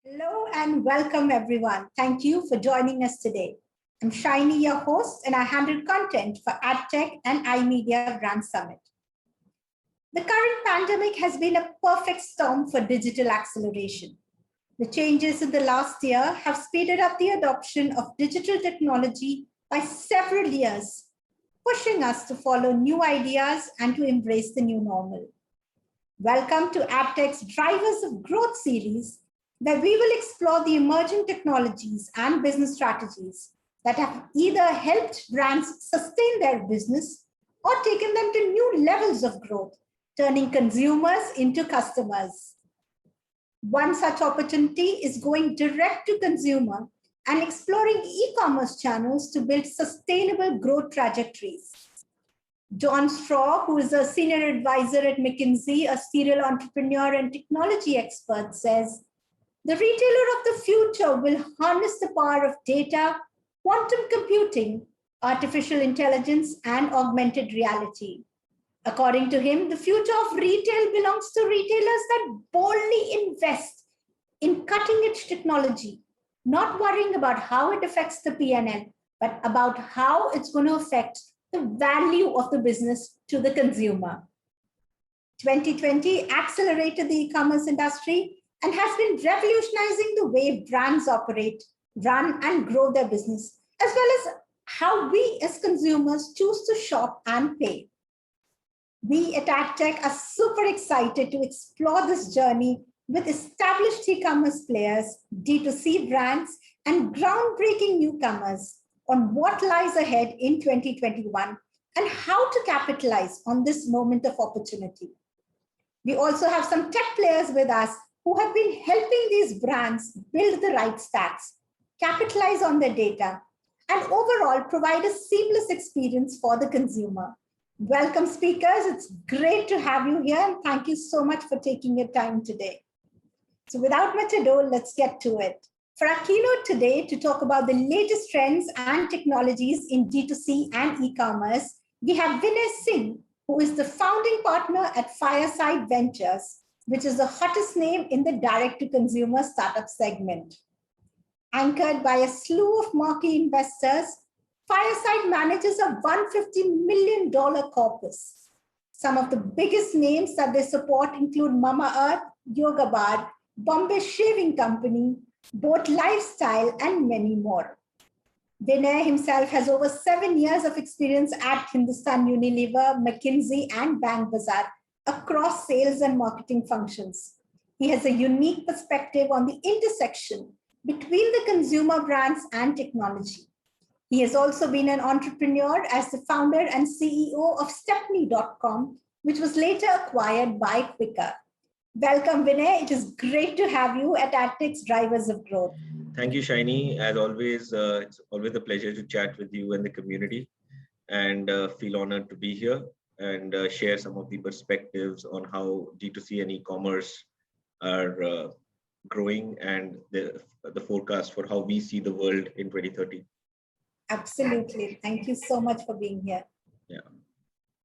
Hello and welcome everyone. Thank you for joining us today. I'm Shiny, your host, and I handle content for AdTech and iMedia Brand Summit. The current pandemic has been a perfect storm for digital acceleration. The changes in the last year have speeded up the adoption of digital technology by several years, pushing us to follow new ideas and to embrace the new normal. Welcome to AdTech's Drivers of Growth series, where we will explore the emerging technologies and business strategies that have either helped brands sustain their business or taken them to new levels of growth, turning consumers into customers. One such opportunity is going direct to consumer and exploring e-commerce channels to build sustainable growth trajectories. John Straw, who is a senior advisor at McKinsey, a serial entrepreneur and technology expert, says, "The retailer of the future will harness the power of data, quantum computing, artificial intelligence, and augmented reality." According to him, the future of retail belongs to retailers that boldly invest in cutting-edge technology, not worrying about how it affects the P&L, but about how it's going to affect the value of the business to the consumer. 2020 accelerated the e-commerce industry and has been revolutionizing the way brands operate, run, and grow their business, as well as how we as consumers choose to shop and pay. We at AdTech are super excited to explore this journey with established e-commerce players, D2C brands, and groundbreaking newcomers on what lies ahead in 2021 and how to capitalize on this moment of opportunity. We also have some tech players with us who have been helping these brands build the right stacks, capitalize on their data, and overall provide a seamless experience for the consumer. Welcome, speakers. It's great to have you here, and thank you so much for taking your time today. So without much ado, let's get to it. For our keynote today to talk about the latest trends and technologies in D2C and e-commerce, we have Vinay Singh, who is the founding partner at Fireside Ventures, which is the hottest name in the direct-to-consumer startup segment. Anchored by a slew of marquee investors, Fireside manages a $150 million corpus. Some of the biggest names that they support include Mama Earth, Yoga Bar, Bombay Shaving Company, Boat Lifestyle, and many more. Vinay himself has over 7 years of experience at Hindustan Unilever, McKinsey, and Bank Bazaar, across sales and marketing functions. He has a unique perspective on the intersection between the consumer brands and technology. He has also been an entrepreneur as the founder and CEO of Stepney.com, which was later acquired by Quikr. Welcome, Vinay. It is great to have you at AdTech's Drivers of Growth. Thank you, Shiny. As always, it's always a pleasure to chat with you and the community, and feel honored to be here and share some of the perspectives on how D2C and e-commerce are growing and the forecast for how we see the world in 2030. Absolutely. Thank you so much for being here. Yeah.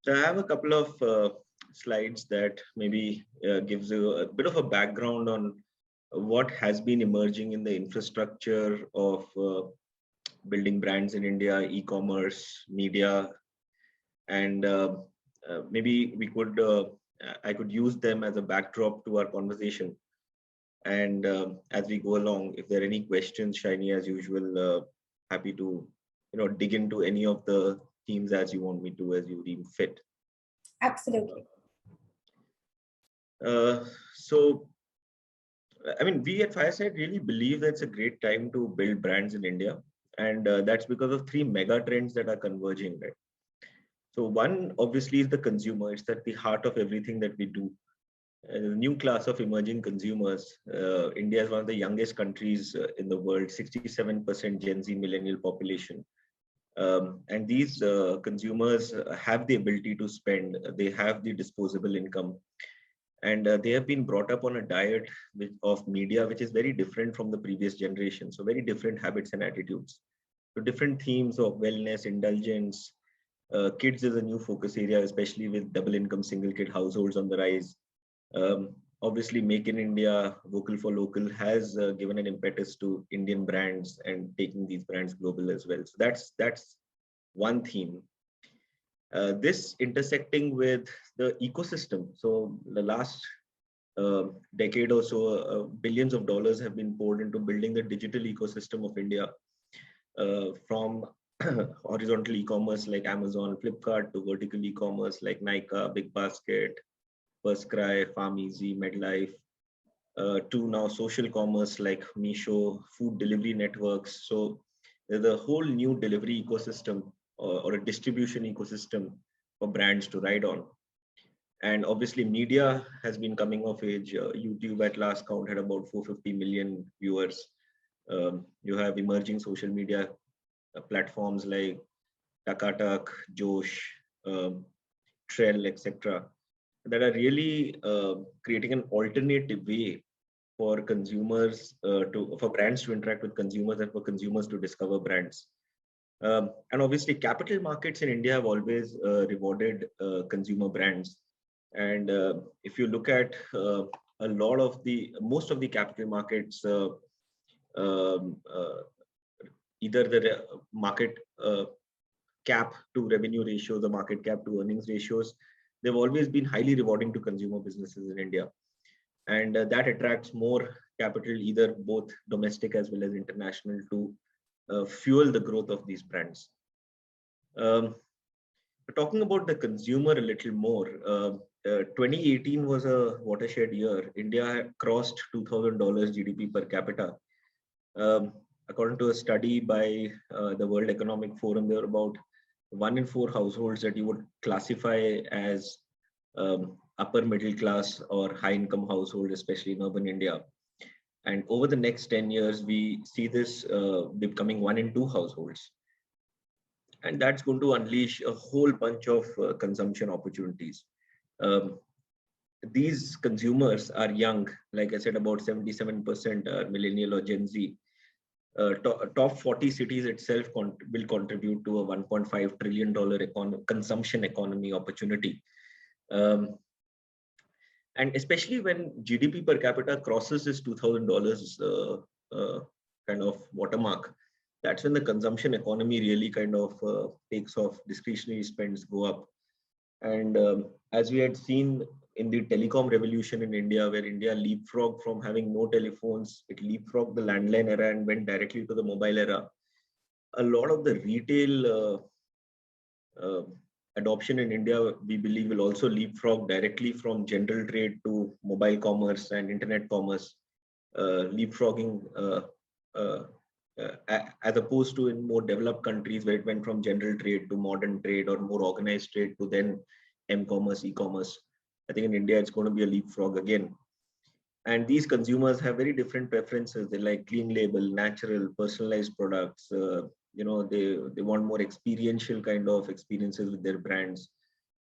So I have a couple of slides that maybe gives you a bit of a background on what has been emerging in the infrastructure of building brands in India, e-commerce, media, and maybe we could I could use them as a backdrop to our conversation. And as we go along, if there are any questions, Shiny, as usual, happy to dig into any of the themes as you want me to, as you deem fit. Absolutely. So, I mean, we at Fireside really believe that it's a great time to build brands in India, and that's because of 3 mega trends that are converging, right? So one obviously is the consumer. It's at the heart of everything that we do. A new class of emerging consumers. India is one of the youngest countries in the world, 67% Gen Z millennial population. And these consumers have the ability to spend, they have the disposable income, and they have been brought up on a diet of media, which is very different from the previous generation. So very different habits and attitudes. So different themes of wellness, indulgence. Kids is a new focus area, especially with double income single kid households on the rise. Obviously, Make in India, Vocal for Local has given an impetus to Indian brands and taking these brands global as well. So that's one theme. This intersecting with the ecosystem. So the last decade or so, billions of dollars have been poured into building the digital ecosystem of India, from horizontal e-commerce like Amazon, Flipkart, to vertical e-commerce like Nykaa, Big Basket, FirstCry, FarmEasy, MedLife, to now social commerce like Meesho, food delivery networks. So there's a whole new delivery ecosystem, or a distribution ecosystem for brands to ride on. And obviously media has been coming of age. YouTube at last count had about 450 million viewers. You have emerging social media platforms like Takatak, Josh, Trell, etc., that are really creating an alternative way for consumers for brands to interact with consumers, and for consumers to discover brands. And obviously, capital markets in India have always rewarded consumer brands. And if you look at most of the capital markets, um, uh, either the market cap to revenue ratios, the market cap to earnings ratios, they've always been highly rewarding to consumer businesses in India. And that attracts more capital, either both domestic as well as international, to fuel the growth of these brands. Talking about the consumer a little more, 2018 was a watershed year. India crossed $2,000 GDP per capita. According to a study by the World Economic Forum, there were about 1 in 4 households that you would classify as upper middle class or high income household, especially in urban India. And over the next 10 years, we see this becoming 1 in 2 households. And that's going to unleash a whole bunch of consumption opportunities. These consumers are young. Like I said, about 77% are millennial or Gen Z. Top 40 cities itself will contribute to a $1.5 trillion consumption economy opportunity. And especially when GDP per capita crosses this $2,000 kind of watermark, that's when the consumption economy really kind of takes off. Discretionary spends go up. And as we had seen in the telecom revolution in India, where India leapfrogged from having no telephones, it leapfrogged the landline era and went directly to the mobile era. A lot of the retail adoption in India, we believe, will also leapfrog directly from general trade to mobile commerce and internet commerce, leapfrogging as opposed to in more developed countries where it went from general trade to modern trade or more organized trade to then m-commerce, e-commerce. I think in India, it's going to be a leapfrog again. And these consumers have very different preferences. They like clean label, natural, personalized products. They want more experiential kind of experiences with their brands.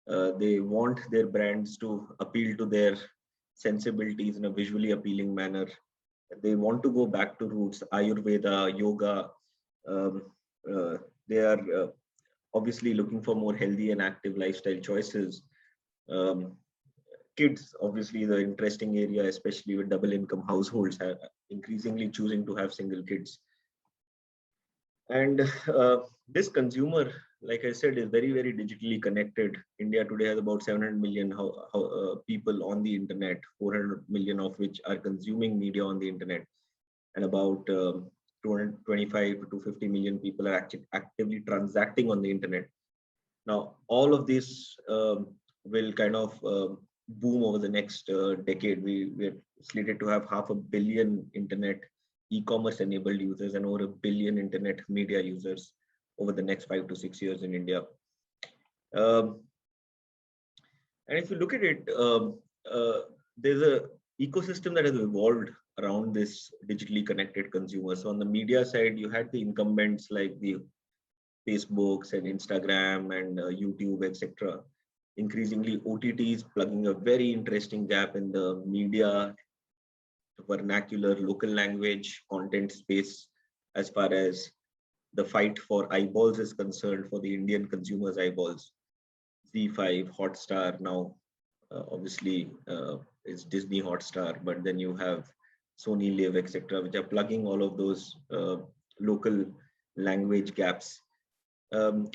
They want their brands to appeal to their sensibilities in a visually appealing manner. They want to go back to roots, Ayurveda, yoga. They are obviously looking for more healthy and active lifestyle choices. Kids, obviously, the interesting area, especially with double income households, are increasingly choosing to have single kids. And this consumer, like I said, is very, very digitally connected. India today has about 700 million people on the internet, 400 million of which are consuming media on the internet. And about 225 to 250 million people are actually actively transacting on the internet. Now, all of this will kind of boom over the next decade. We're slated to have 500 million internet e-commerce enabled users and over 1 billion internet media users over the next 5 to 6 years in India. And if you look at it, there's a ecosystem that has evolved around this digitally connected consumer. So on the media side, you had the incumbents like the Facebooks and Instagram and YouTube, etc. Increasingly, OTTs plugging a very interesting gap in the media vernacular, local language content space as far as the fight for eyeballs is concerned, for the Indian consumers' eyeballs. Z5, Hotstar, now obviously it's Disney Hotstar, but then you have Sony Live, etc., which are plugging all of those local language gaps.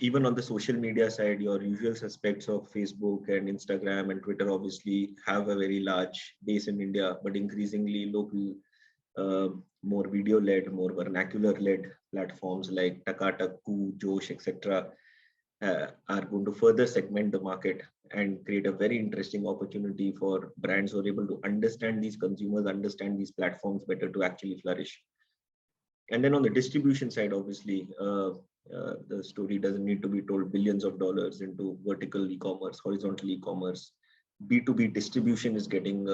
Even on the social media side, your usual suspects of Facebook and Instagram and Twitter obviously have a very large base in India, but increasingly local, more video-led, more vernacular-led platforms like Takatak, Koo, Josh, etc. Are going to further segment the market and create a very interesting opportunity for brands who are able to understand these consumers, understand these platforms better to actually flourish. And then on the distribution side, obviously, the story doesn't need to be told. Billions of dollars into vertical e-commerce, horizontal e-commerce. B2B distribution is getting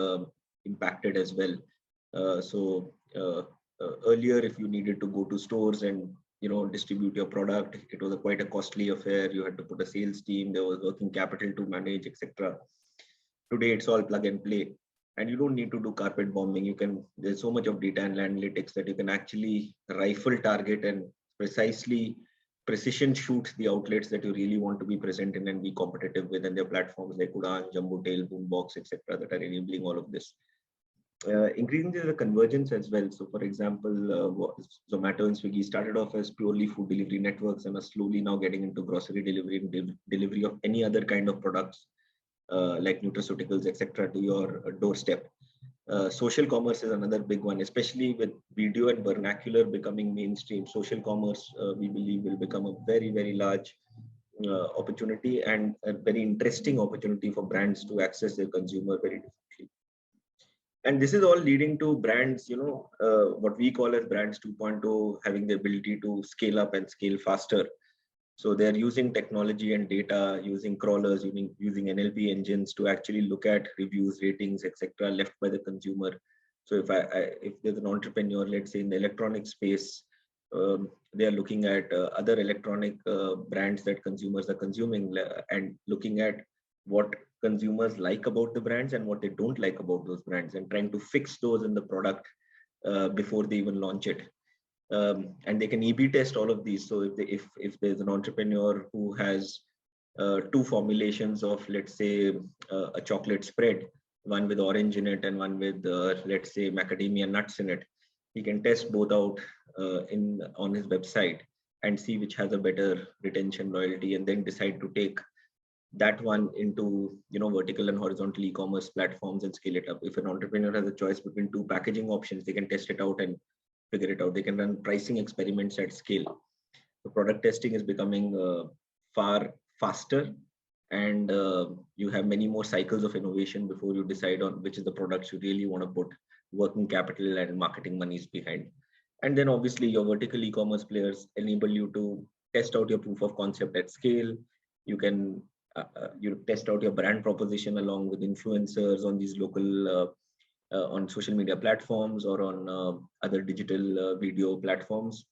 impacted as well. Earlier, if you needed to go to stores and distribute your product, it was quite a costly affair. You had to put a sales team, there was working capital to manage, etc. Today, it's all plug and play. And you don't need to do carpet bombing. There's so much of data and analytics that you can actually rifle target and precision shoot the outlets that you really want to be present in and be competitive with. And there are platforms like Udaan, Jumbo Tail, Boombox, etc. that are enabling all of this. Increasingly, the convergence as well. So, for example, Zomato and Swiggy started off as purely food delivery networks and are slowly now getting into grocery delivery and delivery of any other kind of products like nutraceuticals, etc., to your doorstep. Social commerce is another big one, especially with video and vernacular becoming mainstream. Social commerce, we believe, will become a very, very large opportunity and a very interesting opportunity for brands to access their consumer very differently. And this is all leading to brands, what we call as brands 2.0, having the ability to scale up and scale faster. So they're using technology and data, using crawlers, using NLP engines to actually look at reviews, ratings, etc., left by the consumer. So if there's an entrepreneur, let's say in the electronic space, they are looking at other electronic brands that consumers are consuming and looking at what consumers like about the brands and what they don't like about those brands, and trying to fix those in the product before they even launch it. And they can A/B test all of these. So if there's an entrepreneur who has two formulations of, let's say, a chocolate spread, one with orange in it and one with, let's say, macadamia nuts in it, he can test both out on his website and see which has a better retention, loyalty, and then decide to take that one into vertical and horizontal e-commerce platforms and scale it up. If an entrepreneur has a choice between two packaging options, they can test it out and figure it out. They can run pricing experiments at scale. The product testing is becoming far faster, and you have many more cycles of innovation before you decide on which is the products you really want to put working capital and marketing monies behind. And then obviously your vertical e-commerce players enable you to test out your proof of concept at scale. You can test out your brand proposition along with influencers on these local on social media platforms or on other digital video platforms.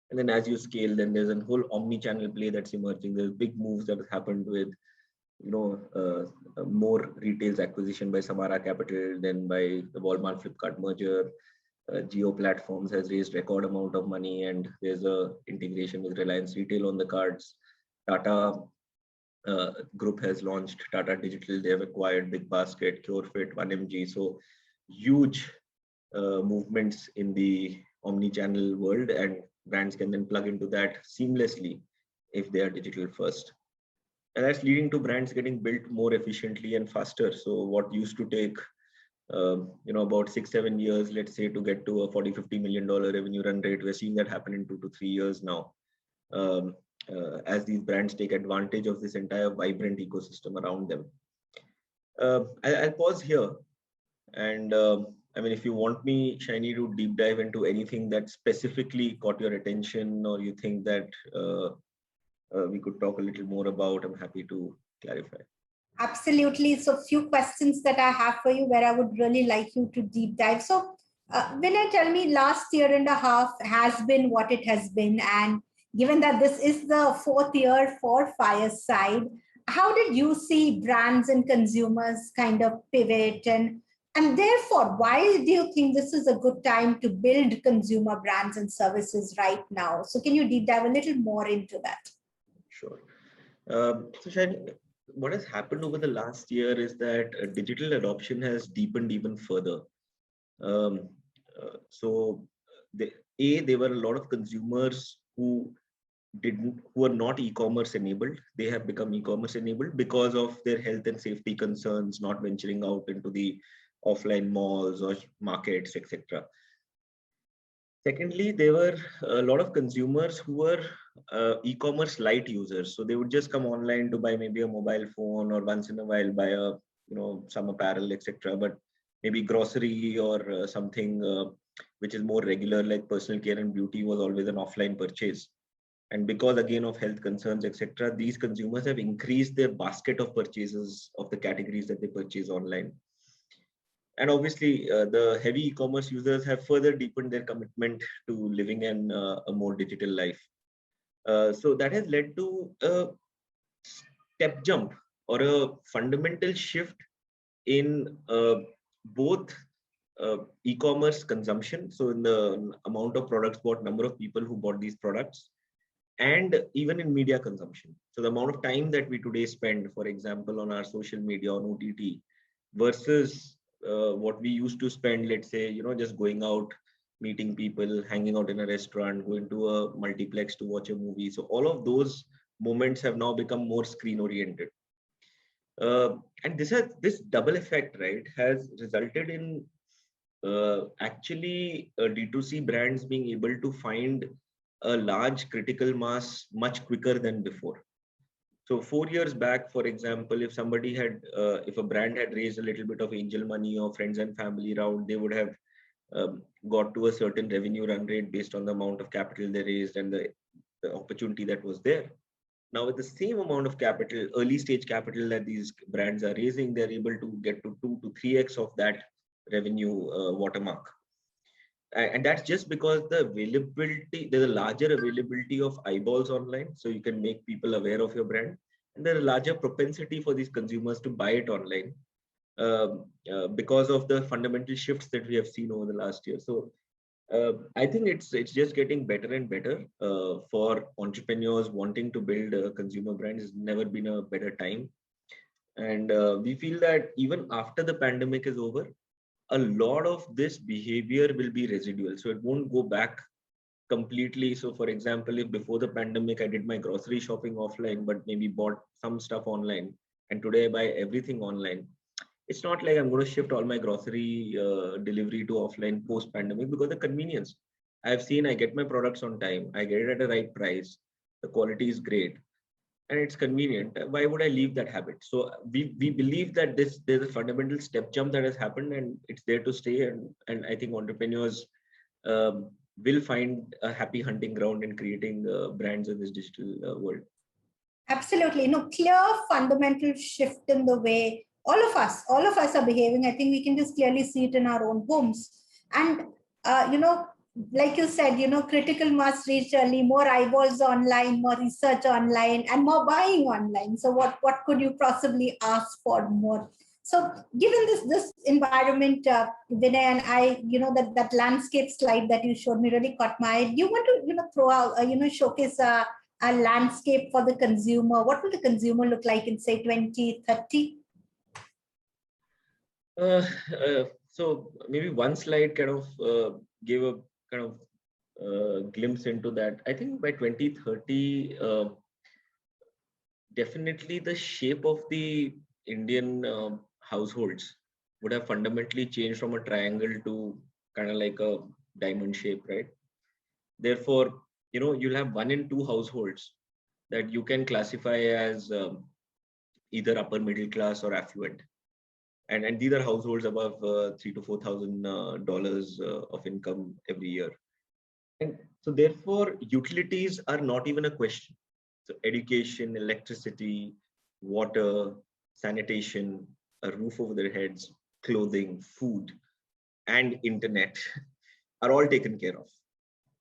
And then as you scale, then there's a whole omni-channel play that's emerging. There's big moves that have happened with, more retail's acquisition by Samara Capital, then by the Walmart Flipkart merger. Geo Platforms has raised record amount of money, and there's a integration with Reliance Retail on the cards. Tata Group has launched Tata Digital. They have acquired Big Basket, CureFit, 1mg. So huge movements in the omni-channel world, and brands can then plug into that seamlessly if they are digital first. And that's leading to brands getting built more efficiently and faster. So what used to take about 6-7 years, let's say, to get to a $40-50 million revenue run rate, we're seeing that happen in 2 to 3 years now. As these brands take advantage of this entire vibrant ecosystem around them. I'll pause here. And if you want me, Shiny, to deep dive into anything that specifically caught your attention, or you think that we could talk a little more about, I'm happy to clarify. Absolutely. So few questions that I have for you where I would really like you to deep dive. So Vinay, tell me, last year and a half has been what it has been. And given that this is the 4th year for Fireside, how did you see brands and consumers kind of pivot? And therefore, why do you think this is a good time to build consumer brands and services right now? So can you deep dive a little more into that? Sure. So Shani, what has happened over the last year is that digital adoption has deepened even further. Um, so, there were a lot of consumers who are not e-commerce enabled. They have become e-commerce enabled because of their health and safety concerns, not venturing out into the offline malls or markets, etc. Secondly, there were a lot of consumers who were e-commerce light users. So they would just come online to buy maybe a mobile phone or once in a while buy a some apparel, etc. But maybe grocery or something which is more regular, like personal care and beauty, was always an offline purchase. And because again of health concerns, etc., these consumers have increased their basket of purchases of the categories that they purchase online. And obviously, the heavy e-commerce users have further deepened their commitment to living a more digital life. So that has led to a step jump or a fundamental shift in both e-commerce consumption, so in the amount of products bought, number of people who bought these products, and even in media consumption. So the amount of time that we today spend, for example, on our social media, on OTT, versus what we used to spend, let's say, just going out, meeting people, hanging out in a restaurant, going to a multiplex to watch a movie. So all of those moments have now become more screen oriented. And this double effect, right, has resulted in actually D2C brands being able to find a large critical mass much quicker than before. So 4 years back, for example, if a brand had raised a little bit of angel money or friends and family round, they would have got to a certain revenue run rate based on the amount of capital they raised and the opportunity that was there. Now, with the same amount of capital, early stage capital that these brands are raising, they're able to get to 2 to 3x of that revenue watermark. And that's just because there's a larger availability of eyeballs online, so you can make people aware of your brand, and there's a larger propensity for these consumers to buy it online because of the fundamental shifts that we have seen over the last year. So I think it's just getting better and better for entrepreneurs wanting to build a consumer brand. It's never been a better time, and we feel that even after the pandemic is over, a lot of this behavior will be residual. So it won't go back completely. So for example, if before the pandemic I did my grocery shopping offline, but maybe bought some stuff online, and today I buy everything online, it's not like I'm going to shift all my grocery delivery to offline post pandemic, because the convenience. I've seen I get my products on time, I get it at the right price, the quality is great, and it's convenient. Why would I leave that habit? So we believe that there's a fundamental step jump that has happened, and it's there to stay. And I think entrepreneurs will find a happy hunting ground in creating brands in this digital world. Absolutely. Clear fundamental shift in the way all of us are behaving. I think we can just clearly see it in our own homes. And, like you said, critical mass reached early, more eyeballs online, more research online, and more buying online. So what could you possibly ask for more? So given this environment, Vinay and I, that landscape slide that you showed me really caught my eye. You want to, throw out, showcase a landscape for the consumer? What will the consumer look like in, say, 2030? So maybe one slide kind of gave a kind of glimpse into that. I think by 2030, definitely the shape of the Indian households would have fundamentally changed from a triangle to kind of like a diamond shape, right? Therefore, you'll have 1 in 2 households that you can classify as either upper middle class or affluent, and these are households above $3,000 to $4,000 of income every year. And so therefore, utilities are not even a question. So education, electricity, water, sanitation, a roof over their heads, clothing, food, and internet are all taken care of,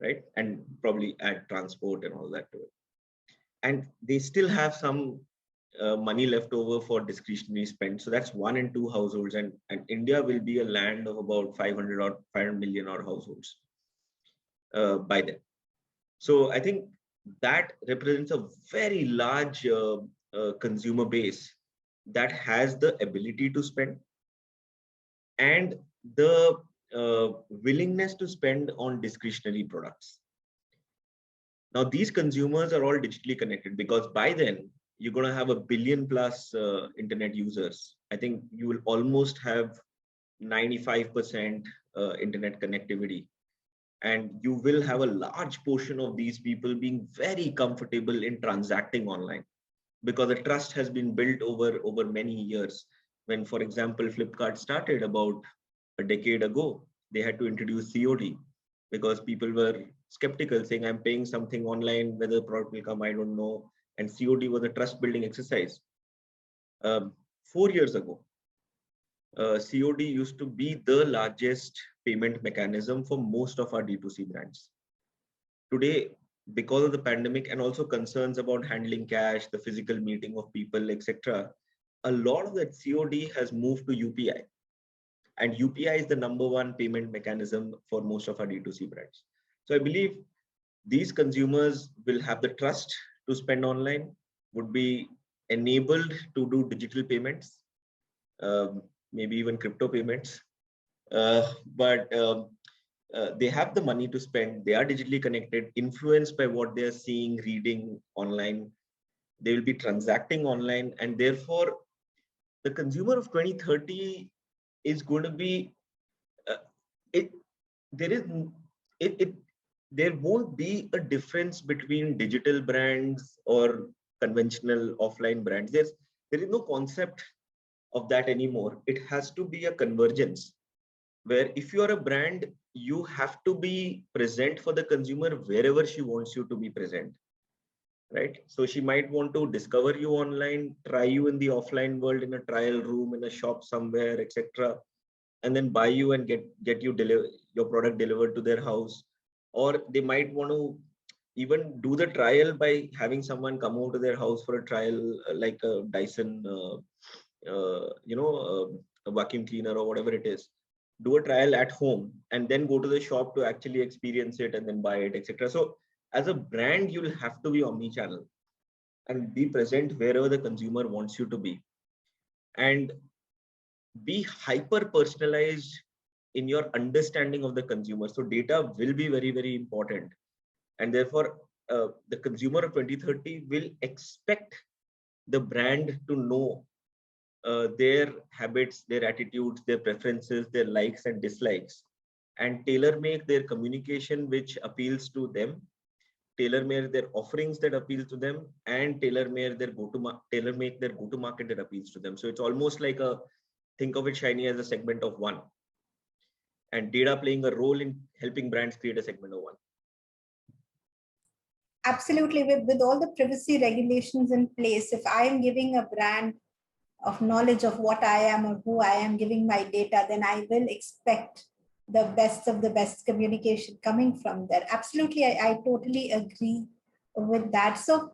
right? And probably add transport and all that to it. And they still have some money left over for discretionary spend. So that's 1 in 2 households, and India will be a land of about 500 million odd households by then. So I think that represents a very large consumer base that has the ability to spend and the willingness to spend on discretionary products. Now, these consumers are all digitally connected because by then you're going to have a billion plus internet users. I think you will almost have 95% internet connectivity. And you will have a large portion of these people being very comfortable in transacting online because the trust has been built over many years. When, for example, Flipkart started about a decade ago, they had to introduce COD because people were skeptical, saying, I'm paying something online, whether the product will come, I don't know. And COD was a trust building exercise. 4 years ago, COD used to be the largest payment mechanism for most of our D2C brands. Today, because of the pandemic and also concerns about handling cash, the physical meeting of people, etc., a lot of that COD has moved to UPI. And UPI is the #1 payment mechanism for most of our D2C brands. So I believe these consumers will have the trust to spend online, would be enabled to do digital payments, maybe even crypto payments. But they have the money to spend. They are digitally connected, influenced by what they are seeing, reading online. They will be transacting online, and therefore the consumer of 2030 is going to be there won't be a difference between digital brands or conventional offline brands. There is no concept of that anymore. It has to be a convergence where if you are a brand, you have to be present for the consumer wherever she wants you to be present, right? So she might want to discover you online, try you in the offline world in a trial room, in a shop somewhere, etc., and then buy you and get you your product delivered to their house. Or they might want to even do the trial by having someone come over to their house for a trial, like a Dyson, a vacuum cleaner or whatever it is. Do a trial at home and then go to the shop to actually experience it and then buy it, etc. So as a brand, you'll have to be omnichannel and be present wherever the consumer wants you to be, and be hyper personalized in your understanding of the consumer. So data will be very, very important. And therefore, the consumer of 2030 will expect the brand to know their habits, their attitudes, their preferences, their likes and dislikes, and tailor make their communication which appeals to them, tailor make their offerings that appeal to them, and tailor make their go-to market that appeals to them. So it's almost like think of it, Shiny, as a segment of one, and data playing a role in helping brands create a segment of one. Absolutely. With all the privacy regulations in place, if I am giving a brand of knowledge of what I am or who I am, giving my data, then I will expect the best of the best communication coming from there. Absolutely, I totally agree with that. So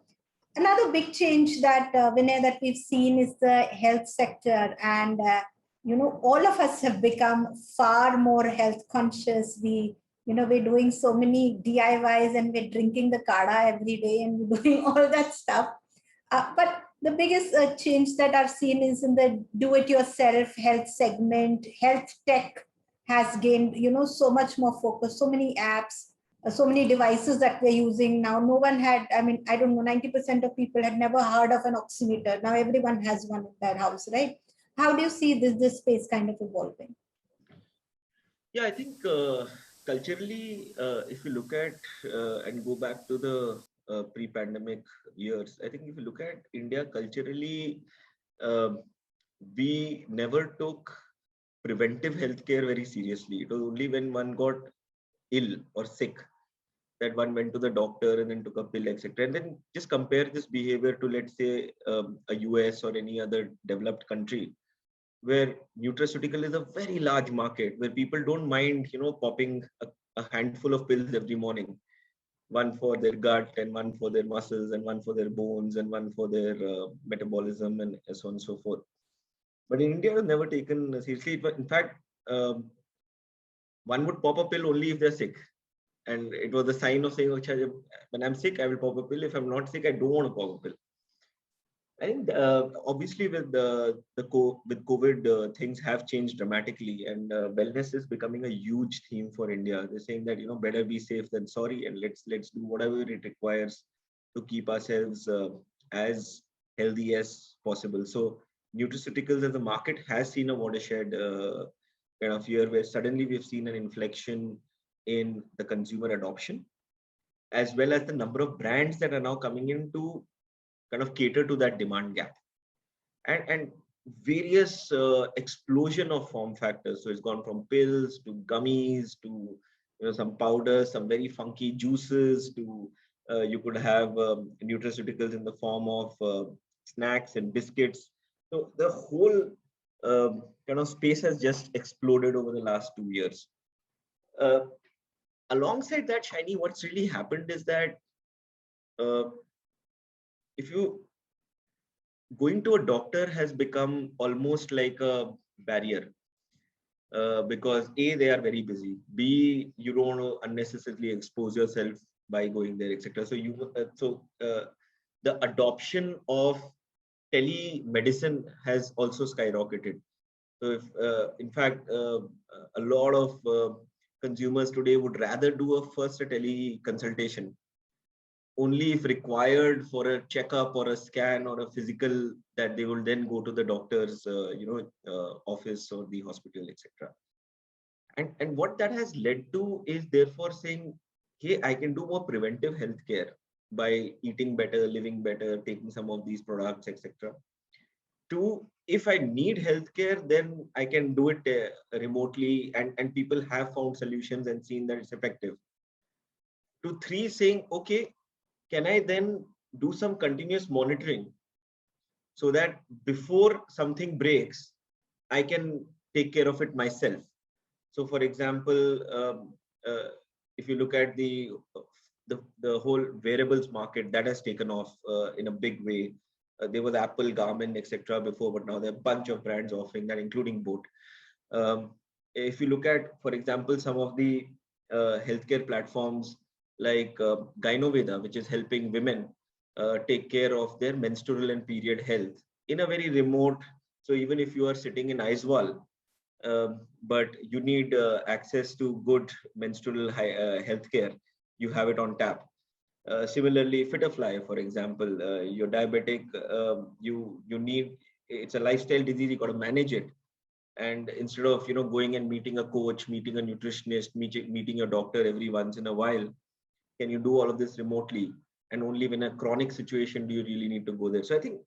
another big change that, Vinay, that we've seen is the health sector. And, all of us have become far more health conscious. We're doing so many DIYs and we're drinking the kada every day and we're doing all that stuff. But the biggest change that I've seen is in the do-it-yourself health segment. Health tech has gained, so much more focus, so many apps, so many devices that we're using now. No one had, I don't know, 90% of people had never heard of an oximeter. Now everyone has one in their house, right? How do you see this space kind of evolving? Yeah, I think culturally, if you look at and go back to the pre-pandemic years, I think if you look at India culturally, we never took preventive healthcare very seriously. It was only when one got ill or sick that one went to the doctor and then took a pill, etc. And then just compare this behavior to, let's say, a US or any other developed country, where nutraceutical is a very large market, where people don't mind, popping a handful of pills every morning, one for their gut and one for their muscles and one for their bones and one for their metabolism and so on and so forth. But in India, it was never taken seriously. But in fact, one would pop a pill only if they're sick. And it was a sign of saying, when I'm sick, I will pop a pill. If I'm not sick, I don't want to pop a pill. I think obviously with with COVID, things have changed dramatically, and wellness is becoming a huge theme for India. They're saying that better be safe than sorry, and let's do whatever it requires to keep ourselves as healthy as possible. So nutraceuticals as a market has seen a watershed kind of year where suddenly we've seen an inflection in the consumer adoption, as well as the number of brands that are now coming in to kind of cater to that demand gap, and various explosion of form factors. So it's gone from pills to gummies to some powders, some very funky juices, to you could have nutraceuticals in the form of snacks and biscuits. So the whole kind of space has just exploded over the last 2 years. uh, Alongside that, Shiny, what's really happened is that uh, if you going to a doctor has become almost like a barrier, because A, they are very busy, B, you don't want to unnecessarily expose yourself by going there, etc. So the adoption of telemedicine has also skyrocketed. So if in fact a lot of consumers today would rather do a first a tele consultation only if required for a checkup or a scan or a physical, that they will then go to the doctor's office or the hospital, etc. And what that has led to is therefore saying, hey, I can do more preventive healthcare by eating better, living better, taking some of these products, etc. Two, if I need healthcare, then I can do it remotely, and people have found solutions and seen that it's effective. To three, saying, okay, can I then do some continuous monitoring so that before something breaks, I can take care of it myself? So, for example, if you look at the whole wearables market, that has taken off in a big way. There was Apple, Garmin, etc. before, but now there are a bunch of brands offering that, including Boat. If you look at, for example, some of the healthcare platforms like Gynoveda, which is helping women take care of their menstrual and period health in a very remote. So even if you are sitting in Aizwal, but you need access to good menstrual healthcare, you have it on tap. Similarly, Fitterfly, for example, you're diabetic, you need, it's a lifestyle disease, you got to manage it. And instead of going and meeting a coach, meeting a nutritionist, meeting your doctor every once in a while, can you do all of this remotely? And only when a chronic situation do you really need to go there. So I think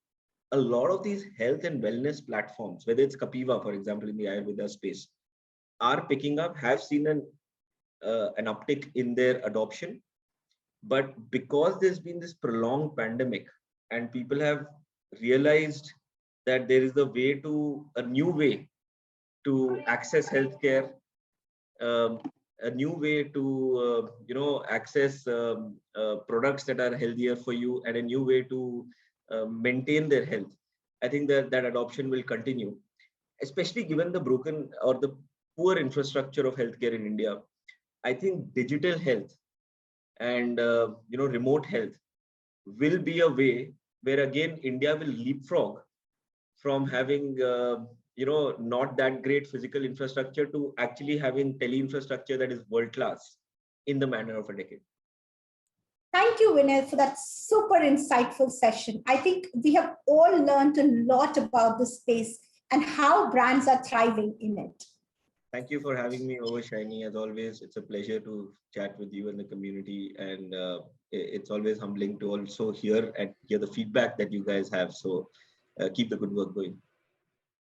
a lot of these health and wellness platforms, whether it's Kapiva, for example, in the Ayurveda space, are picking up, have seen an uptick in their adoption. But because there's been this prolonged pandemic and people have realized that there is a new way to access healthcare, a new way to access products that are healthier for you, and a new way to maintain their health. I think that adoption will continue, especially given the broken or the poor infrastructure of healthcare in India. I think digital health and remote health will be a way where again India will leapfrog from having not that great physical infrastructure to actually having tele infrastructure that is world class in the manner of a decade. Thank you, Vinay, for that super insightful session. I think we have all learned a lot about this space and how brands are thriving in it. Thank you for having me over, Shiny. As always, it's a pleasure to chat with you and the community, and it's always humbling to also hear the feedback that you guys have. So keep the good work going.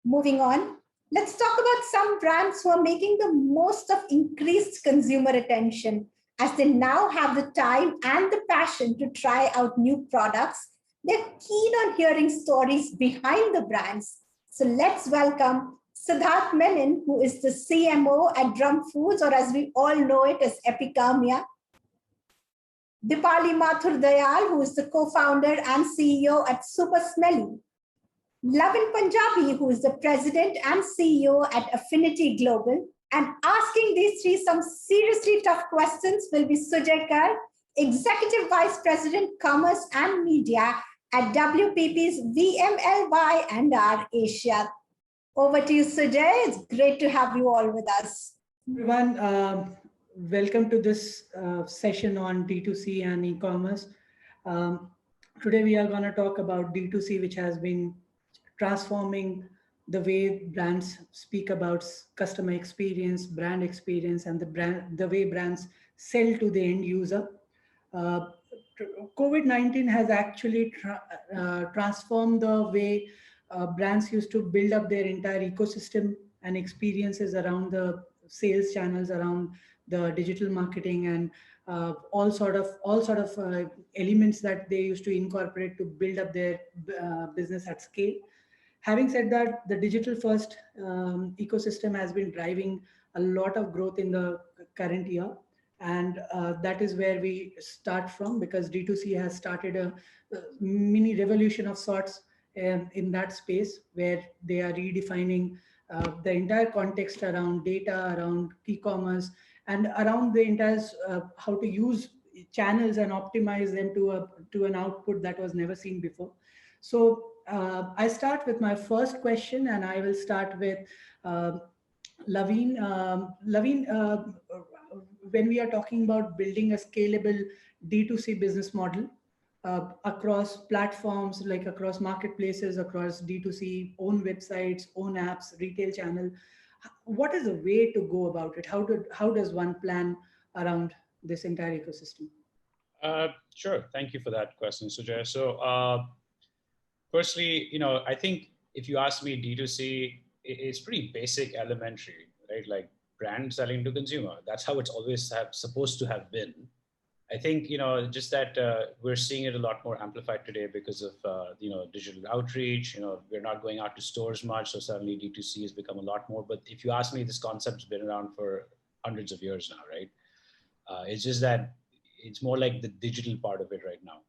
Moving on, let's talk about some brands who are making the most of increased consumer attention, as they now have the time and the passion to try out new products. They're keen on hearing stories behind the brands. So let's welcome Siddharth Menon, who is the CMO at Drum Foods, or as we all know it as Epigamia. Dipali Mathur Dayal, who is the co-founder and CEO at Super Smelly. Lavin Punjabi, who is the president and CEO at Affinity Global. And asking these three some seriously tough questions will be Sujay Kar, Executive Vice President, Commerce and Media at WPP's VMLY and our Asia. Over to you, Sujay. It's great to have you all with us. Everyone, welcome to this session on D2C and e-commerce. Today we are going to talk about D2C, which has been transforming the way brands speak about customer experience, brand experience, and the way brands sell to the end user. COVID-19 has actually transformed the way brands used to build up their entire ecosystem and experiences around the sales channels, around the digital marketing, and all sort of elements that they used to incorporate to build up their business at scale. Having said that, the digital first ecosystem has been driving a lot of growth in the current year. And that is where we start from, because D2C has started a mini revolution of sorts in that space, where they are redefining the entire context around data, around e-commerce, and around the entire how to use channels and optimize them to an output that was never seen before. So I start with my first question, and I will start with Laveen. Laveen, when we are talking about building a scalable D2C business model across platforms, like across marketplaces, across D2C, own websites, own apps, retail channel, what is the way to go about it? How does one plan around this entire ecosystem? Sure. Thank you for that question, Sujay. So firstly, I think if you ask me, D2C is pretty basic, elementary, right? Like brand selling to consumer. That's how it's always supposed to have been. I think, just that we're seeing it a lot more amplified today because of, digital outreach. We're not going out to stores much. So suddenly D2C has become a lot more. But if you ask me, this concept's been around for hundreds of years now, right? It's just that it's more like the digital part of it right now.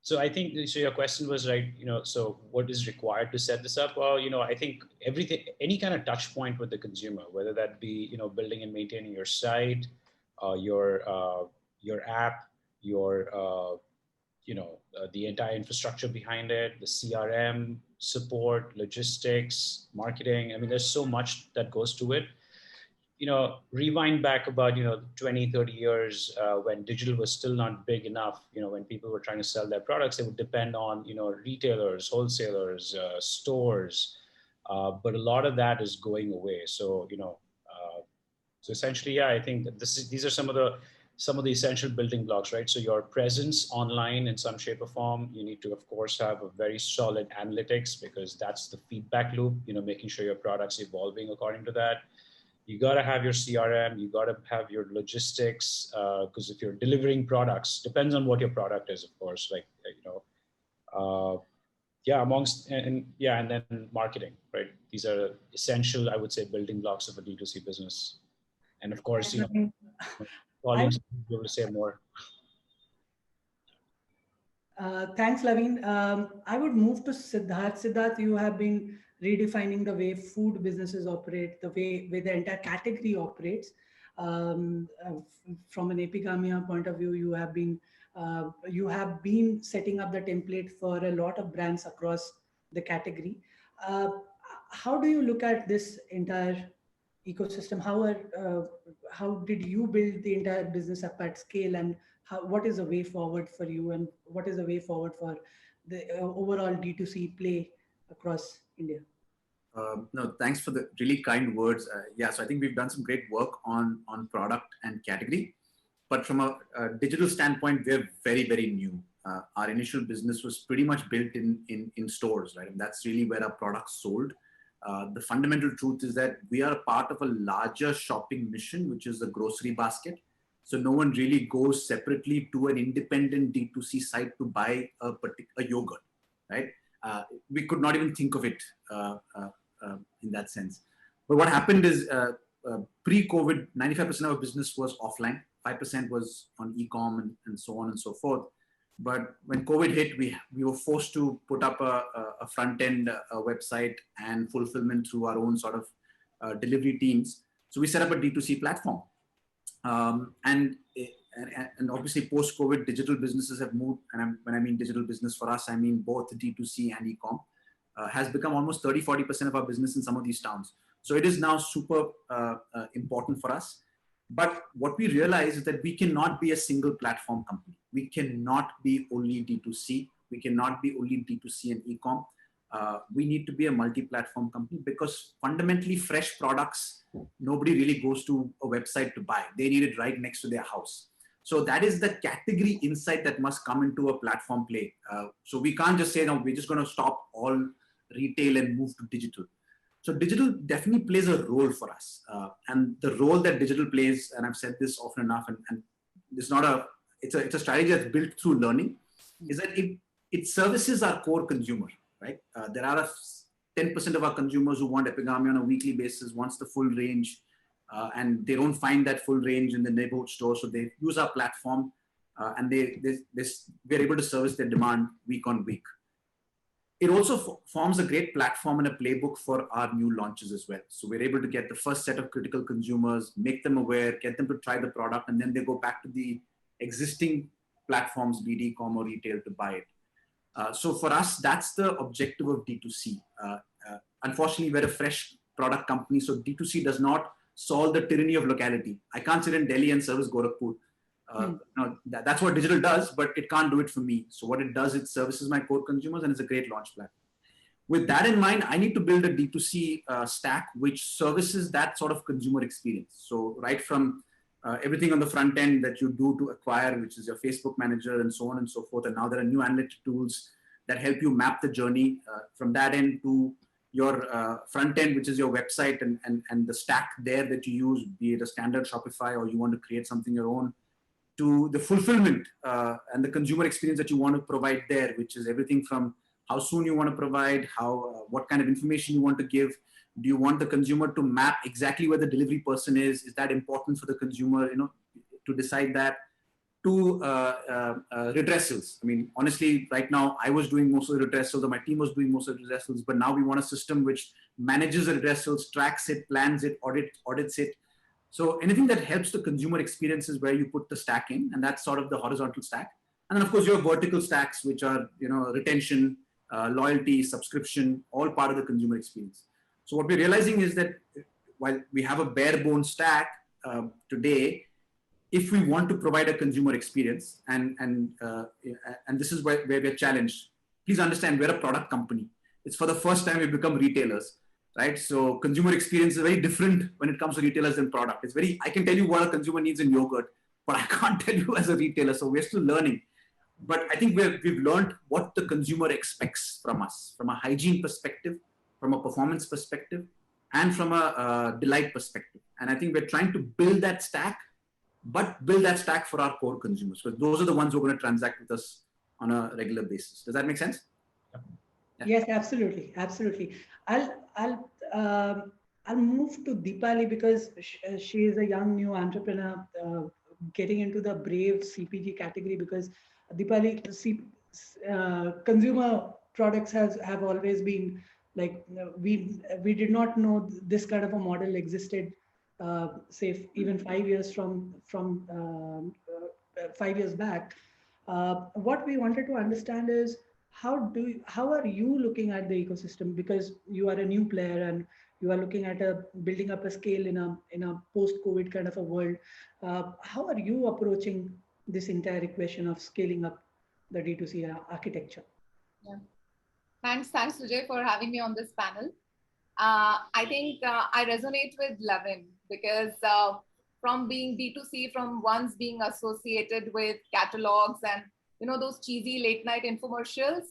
So I think, so your question was, right, so what is required to set this up? Well, I think any kind of touch point with the consumer, whether that be, building and maintaining your site, your app, the entire infrastructure behind it, the CRM, support, logistics, marketing. I mean, there's so much that goes to it. Rewind back about, 20, 30 years when digital was still not big enough, when people were trying to sell their products, they would depend on, retailers, wholesalers, stores. But a lot of that is going away. So, so essentially, yeah, I think that these are some of the essential building blocks, right? So your presence online in some shape or form, you need to, of course, have a very solid analytics, because that's the feedback loop, making sure your product's evolving according to that. You got to have your CRM, you got to have your logistics, because if you're delivering products, depends on what your product is, of course, like, and then marketing, right? These are essential, I would say, building blocks of a D2C business. And of course, colleagues will be able to say more. Thanks, Laveen. I would move to Siddharth. Siddharth, you have been redefining the way food businesses operate, the way the entire category operates. From an epigamia point of view, you have been setting up the template for a lot of brands across the category. How do you look at this entire ecosystem? How did you build the entire business up at scale, and what is the way forward for you, and what is the way forward for the overall D2C play across India? No, thanks for the really kind words. So I think we've done some great work on product and category, but from a digital standpoint, we're very, very new. Our initial business was pretty much built in stores, right? And that's really where our products sold. The fundamental truth is that we are a part of a larger shopping mission, which is the grocery basket. So no one really goes separately to an independent D2C site to buy a yogurt, right? We could not even think of it in that sense. But what happened is pre-COVID, 95% of our business was offline, 5% was on e-com and so on and so forth. But when COVID hit, we were forced to put up a front-end website and fulfillment through our own sort of delivery teams. So we set up a D2C platform. And and obviously post-COVID, digital businesses have moved. And when I mean digital business for us, I mean both D2C and e-com, has become almost 30-40% of our business in some of these towns. So it is now super important for us. But what we realize is that we cannot be a single platform company. We cannot be only D2C. We cannot be only D2C and e-com. We need to be a multi-platform company, because fundamentally fresh products, nobody really goes to a website to buy. They need it right next to their house. So that is the category insight that must come into a platform play. So we can't just say, no, we're just going to stop all retail and move to digital. So digital definitely plays a role for us. And the role that digital plays, and I've said this often enough, and it's not it's a strategy that's built through learning, is that it services our core consumer, right? There are 10% of our consumers who want Epigami on a weekly basis, wants the full range, and they don't find that full range in the neighborhood store. So they use our platform, and we're able to service their demand week on week. It also forms a great platform and a playbook for our new launches as well. So we're able to get the first set of critical consumers, make them aware, get them to try the product, and then they go back to the existing platforms, be it e-com or retail, to buy it. So for us, that's the objective of D2C. Unfortunately, we're a fresh product company, so D2C does not solve the tyranny of locality. I can't sit in Delhi and service Gorakhpur. That's what digital does, but it can't do it for me. So what it does, it services my core consumers, and it's a great launch platform. With that in mind, I need to build a D2C stack which services that sort of consumer experience. So right from everything on the front end that you do to acquire, which is your Facebook manager and so on and so forth. And now there are new analytic tools that help you map the journey from that end to your front end, which is your website and the stack there that you use, be it a standard Shopify or you want to create something your own, to the fulfillment and the consumer experience that you want to provide there, which is everything from how soon you want to provide, what kind of information you want to give. Do you want the consumer to map exactly where the delivery person is? Is that important for the consumer, to decide that? To redressals. I mean, honestly, right now I was doing most of the redressals, or my team was doing most of the redressals, but now we want a system which manages the redressals, tracks it, plans it, audits it. So anything that helps the consumer experience is where you put the stack in, and that's sort of the horizontal stack. And then of course you have vertical stacks, which are, retention, loyalty, subscription, all part of the consumer experience. So what we're realizing is that while we have a bare bone stack today, if we want to provide a consumer experience, and this is where we're challenged, please understand we're a product company. It's for the first time we've become retailers, right? So consumer experience is very different when it comes to retailers than product. I can tell you what a consumer needs in yogurt, but I can't tell you as a retailer. So we're still learning. But I think we've learned what the consumer expects from us, from a hygiene perspective, from a performance perspective, and from a delight perspective. And I think we're trying to build that stack, but build that stack for our core consumers, because those are the ones who are going to transact with us on a regular basis. Does that make sense? Yeah. Yes, absolutely, absolutely. I'll move to Deepali, because she is a young new entrepreneur getting into the brave CPG category, because Deepali, consumer products have always been like, we did not know this kind of a model existed, say even 5 years from 5 years back. What we wanted to understand is how are you looking at the ecosystem, because you are a new player and you are looking at building up a scale in a post-COVID kind of a world. How are you approaching this entire equation of scaling up the D2C architecture? Yeah. Thanks, Vijay, for having me on this panel. I think I resonate with Levin, because from being D2C, from once being associated with catalogs and those cheesy late night infomercials,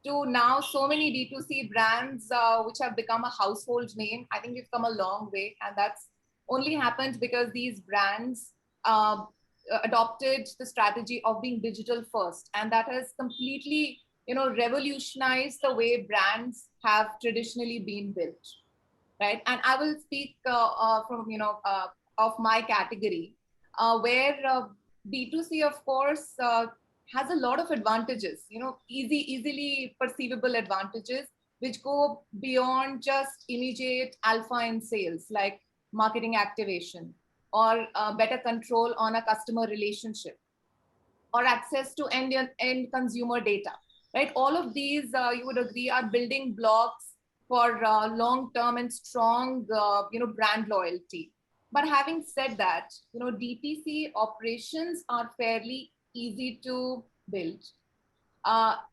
to now so many D2C brands which have become a household name. I think we've come a long way, and that's only happened because these brands adopted the strategy of being digital first, and that has completely revolutionized the way brands have traditionally been built, right? And I will speak from of my category, where D2C, of course, has a lot of advantages, easily perceivable advantages, which go beyond just immediate alpha in sales, like marketing activation or better control on a customer relationship, or access to end consumer data, right? All of these, you would agree, are building blocks for long-term and strong, brand loyalty. But having said that, DTC operations are fairly easy to build.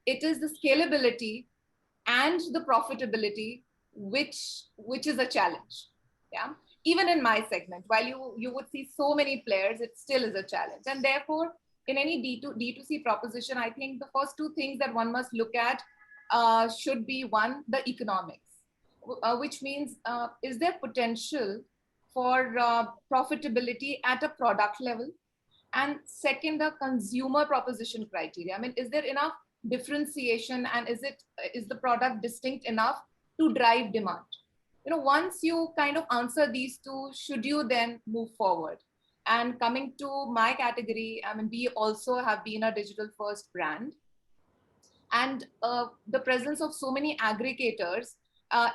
It is the scalability and the profitability which is a challenge. Yeah, even in my segment, while you would see so many players, it still is a challenge. And therefore, in any D2C proposition, I think the first two things that one must look at should be, one, the economics, which means is there potential for profitability at a product level? And second, the consumer proposition criteria. I mean, is there enough differentiation, and is the product distinct enough to drive demand? Once you kind of answer these two, should you then move forward? And coming to my category, I mean, we also have been a digital first brand, and the presence of so many aggregators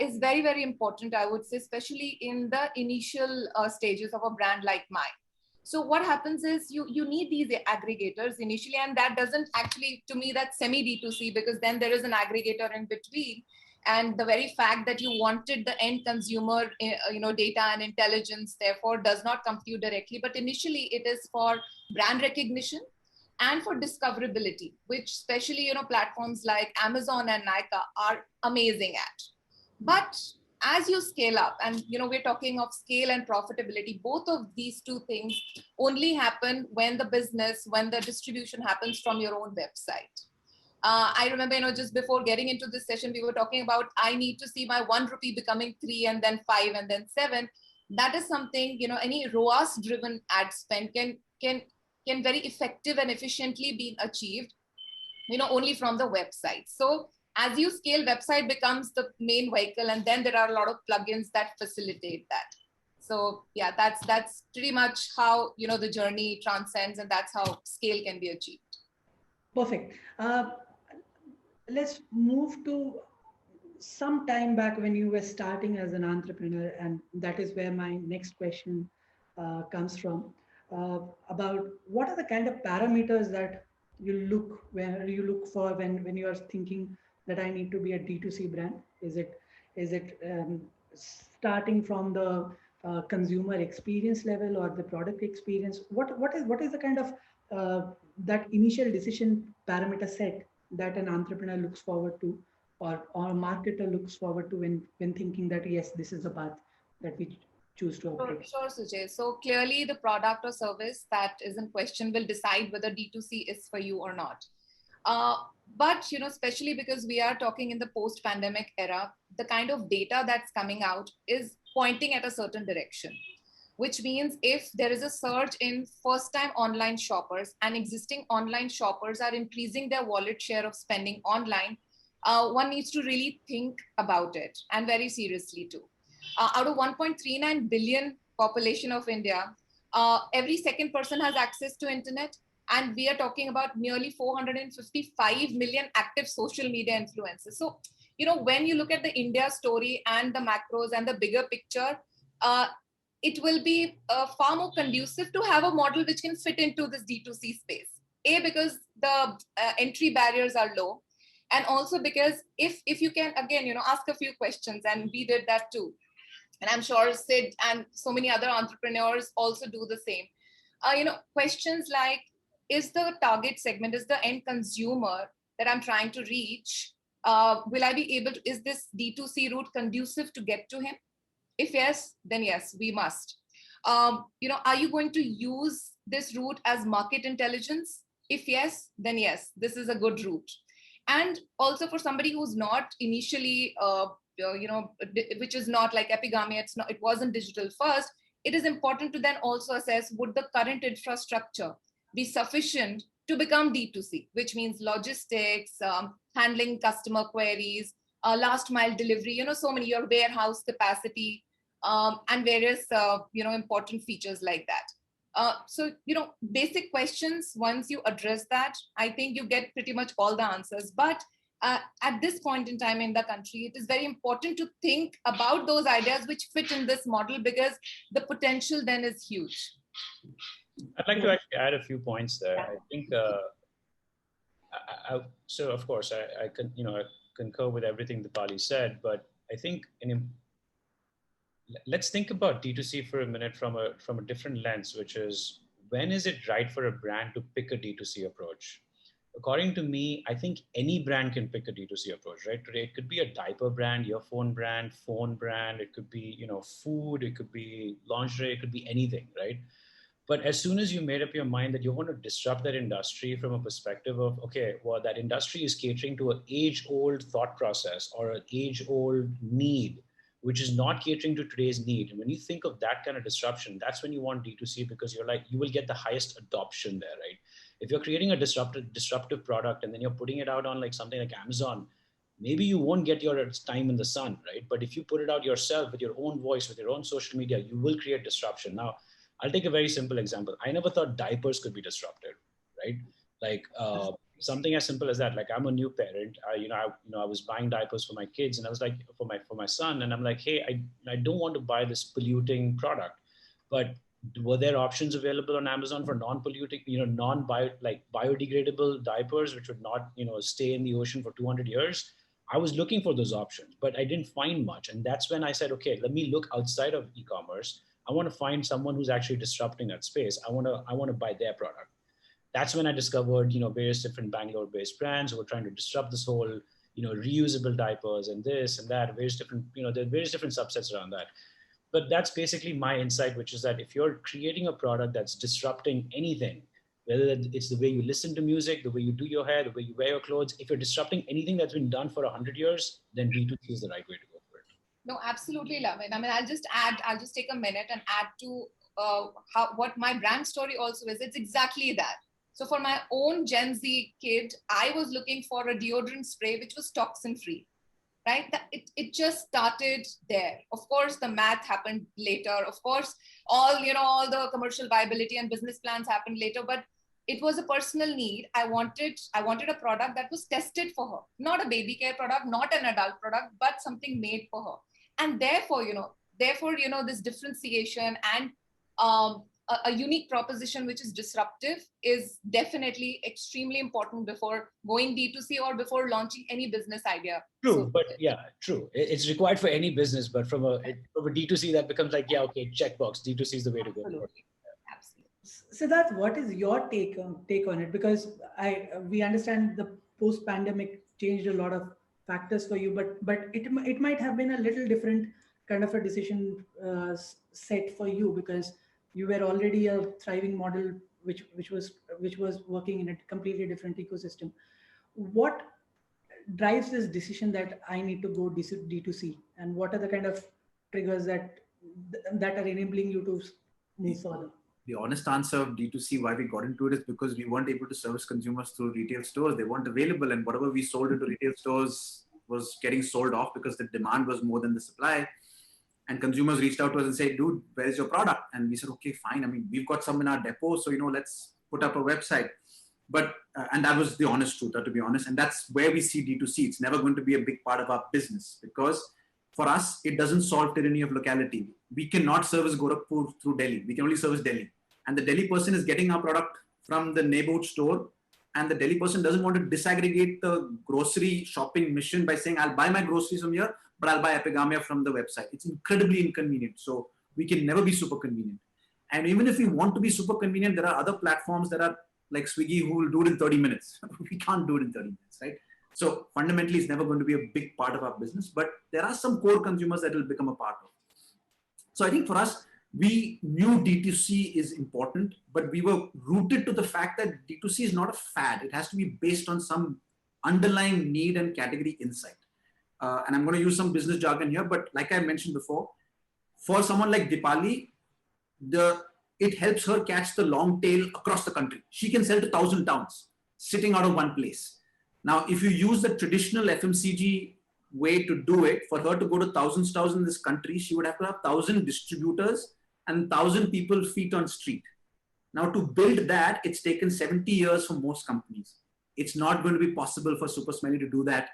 is very, very important, I would say, especially in the initial stages of a brand like mine. So what happens is you need these aggregators initially, and that doesn't actually, to me, that's semi D2C, because then there is an aggregator in between. And the very fact that you wanted the end consumer, data and intelligence, therefore, does not come to you directly. But initially, it is for brand recognition and for discoverability, which especially, platforms like Amazon and Nykaa are amazing at. But as you scale up, and we're talking of scale and profitability, both of these two things only happen when the distribution happens from your own website. I remember, just before getting into this session, we were talking about, I need to see my 1 rupee becoming 3 and then 5 and then 7. That is something, any ROAS driven ad spend can very effective and efficiently be achieved, only from the website. So as you scale, website becomes the main vehicle, and then there are a lot of plugins that facilitate that. So yeah, that's pretty much how, the journey transcends, and that's how scale can be achieved. Perfect. Let's move to some time back when you were starting as an entrepreneur, and that is where my next question comes from, about what are the kind of parameters that you look for when you are thinking that I need to be a D2C brand. Is it starting from the consumer experience level or the product experience? What is the kind of that initial decision parameter set that an entrepreneur looks forward to, or a marketer looks forward to when thinking that, yes, this is the path that we choose to operate? Sure, Sujay. So clearly the product or service that is in question will decide whether D2C is for you or not. But, especially because we are talking in the post-pandemic era, the kind of data that's coming out is pointing at a certain direction, which means if there is a surge in first-time online shoppers and existing online shoppers are increasing their wallet share of spending online, one needs to really think about it, and very seriously too. Out of 1.39 billion population of India, every second person has access to internet, and we are talking about nearly 455 million active social media influencers. So, when you look at the India story and the macros and the bigger picture, it will be far more conducive to have a model which can fit into this D2C space. Because the entry barriers are low, and also because if you can, again, ask a few questions, and we did that too. And I'm sure Sid and so many other entrepreneurs also do the same. Questions like, is the target segment, is the end consumer that I'm trying to reach, will I be able to, is this D2C route conducive to get to him? If yes, then yes, we must. Are you going to use this route as market intelligence? If yes, then yes, this is a good route. And also for somebody who's not initially, which is not like Epigami, it wasn't digital first, it is important to then also assess, would the current infrastructure be sufficient to become D2C, which means logistics, handling customer queries, last mile delivery, so many, your warehouse capacity, and various, important features like that. So, basic questions, once you address that, I think you get pretty much all the answers. But at this point in time in the country, it is very important to think about those ideas which fit in this model, because the potential then is huge. I'd like to actually add a few points there. I think, so of course, I concur with everything Dipali said, but I think let's think about D2C for a minute from a different lens, which is, when is it right for a brand to pick a D2C approach? According to me, I think any brand can pick a D2C approach, right? Today, it could be a diaper brand, earphone brand, phone brand. It could be, food. It could be lingerie. It could be anything, right? But as soon as you made up your mind that you want to disrupt that industry from a perspective of, okay, well, that industry is catering to an age-old thought process or an age-old need, which is not catering to today's need. And when you think of that kind of disruption, that's when you want D2C, because you're like, you will get the highest adoption there, right? If you're creating a disruptive product and then you're putting it out on like something like Amazon, maybe you won't get your time in the sun, right? But if you put it out yourself with your own voice, with your own social media, you will create disruption. Now, I'll take a very simple example. I never thought diapers could be disrupted, right? Like something as simple as that. Like, I'm a new parent. I was buying diapers for my kids, and I was like, for my son, and I'm like, hey, I don't want to buy this polluting product, but were there options available on Amazon for non-polluting, biodegradable diapers, which would not, stay in the ocean for 200 years? I was looking for those options, but I didn't find much. And that's when I said, okay, let me look outside of e-commerce. I want to find someone who's actually disrupting that space. I want to buy their product. That's when I discovered, various different Bangalore-based brands who were trying to disrupt this whole, reusable diapers and this and that, various different, there are various different subsets around that. But that's basically my insight, which is that if you're creating a product that's disrupting anything, whether it's the way you listen to music, the way you do your hair, the way you wear your clothes, if you're disrupting anything that's been done for 100 years, then D2C is the right way to go for it. No, absolutely, love it. I mean, I'll just take a minute and add to what my brand story also is. It's exactly that. So for my own Gen Z kid, I was looking for a deodorant spray which was toxin free, right? It just started there. Of course, the math happened later. Of course, all the commercial viability and business plans happened later, but it was a personal need. I wanted a product that was tested for her, not a baby care product, not an adult product, but something made for her. And therefore, this differentiation and a unique proposition which is disruptive is definitely extremely important before going D2C or before launching any business idea. True, but yeah, true. It's required for any business, but from a D2C, that becomes like, yeah, okay, checkbox. D2C is the way to go. Absolutely. Siddharth, what is your take on it? Because we understand the post-pandemic changed a lot of factors for you, but it might have been a little different kind of a decision set for you, because you were already a thriving model which was working in a completely different ecosystem. What drives this decision that I need to go D2C, and what are the kind of triggers that are enabling you to move further? The honest answer of D2C, why we got into it, is because we weren't able to service consumers through retail stores. They weren't available, and whatever we sold into retail stores was getting sold off because the demand was more than the supply. And consumers reached out to us and said, dude, where's your product? And we said, okay, fine. I mean, we've got some in our depot, so, let's put up a website. But, and that was the honest truth, to be honest. And that's where we see D2C. It's never going to be a big part of our business, because for us, it doesn't solve tyranny of locality. We cannot service Gorakhpur through Delhi. We can only service Delhi. And the Delhi person is getting our product from the neighborhood store. And the Delhi person doesn't want to disaggregate the grocery shopping mission by saying, I'll buy my groceries from here, but I'll buy epigamia from the website. It's incredibly inconvenient. So we can never be super convenient. And even if we want to be super convenient, there are other platforms that are like Swiggy who will do it in 30 minutes. We can't do it in 30 minutes, right? So fundamentally, it's never going to be a big part of our business, but there are some core consumers that will become a part of. So I think for us, we knew D2C is important, but we were rooted to the fact that D2C is not a fad. It has to be based on some underlying need and category insight. And I'm going to use some business jargon here, but like I mentioned before, for someone like Dipali, it helps her catch the long tail across the country. She can sell to 1,000 towns sitting out of one place. Now, if you use the traditional FMCG way to do it, for her to go to 1,000 towns in this country, she would have to have 1,000 distributors and 1,000 people feet on street. Now, to build that, it's taken 70 years for most companies. It's not going to be possible for Super Smelly to do that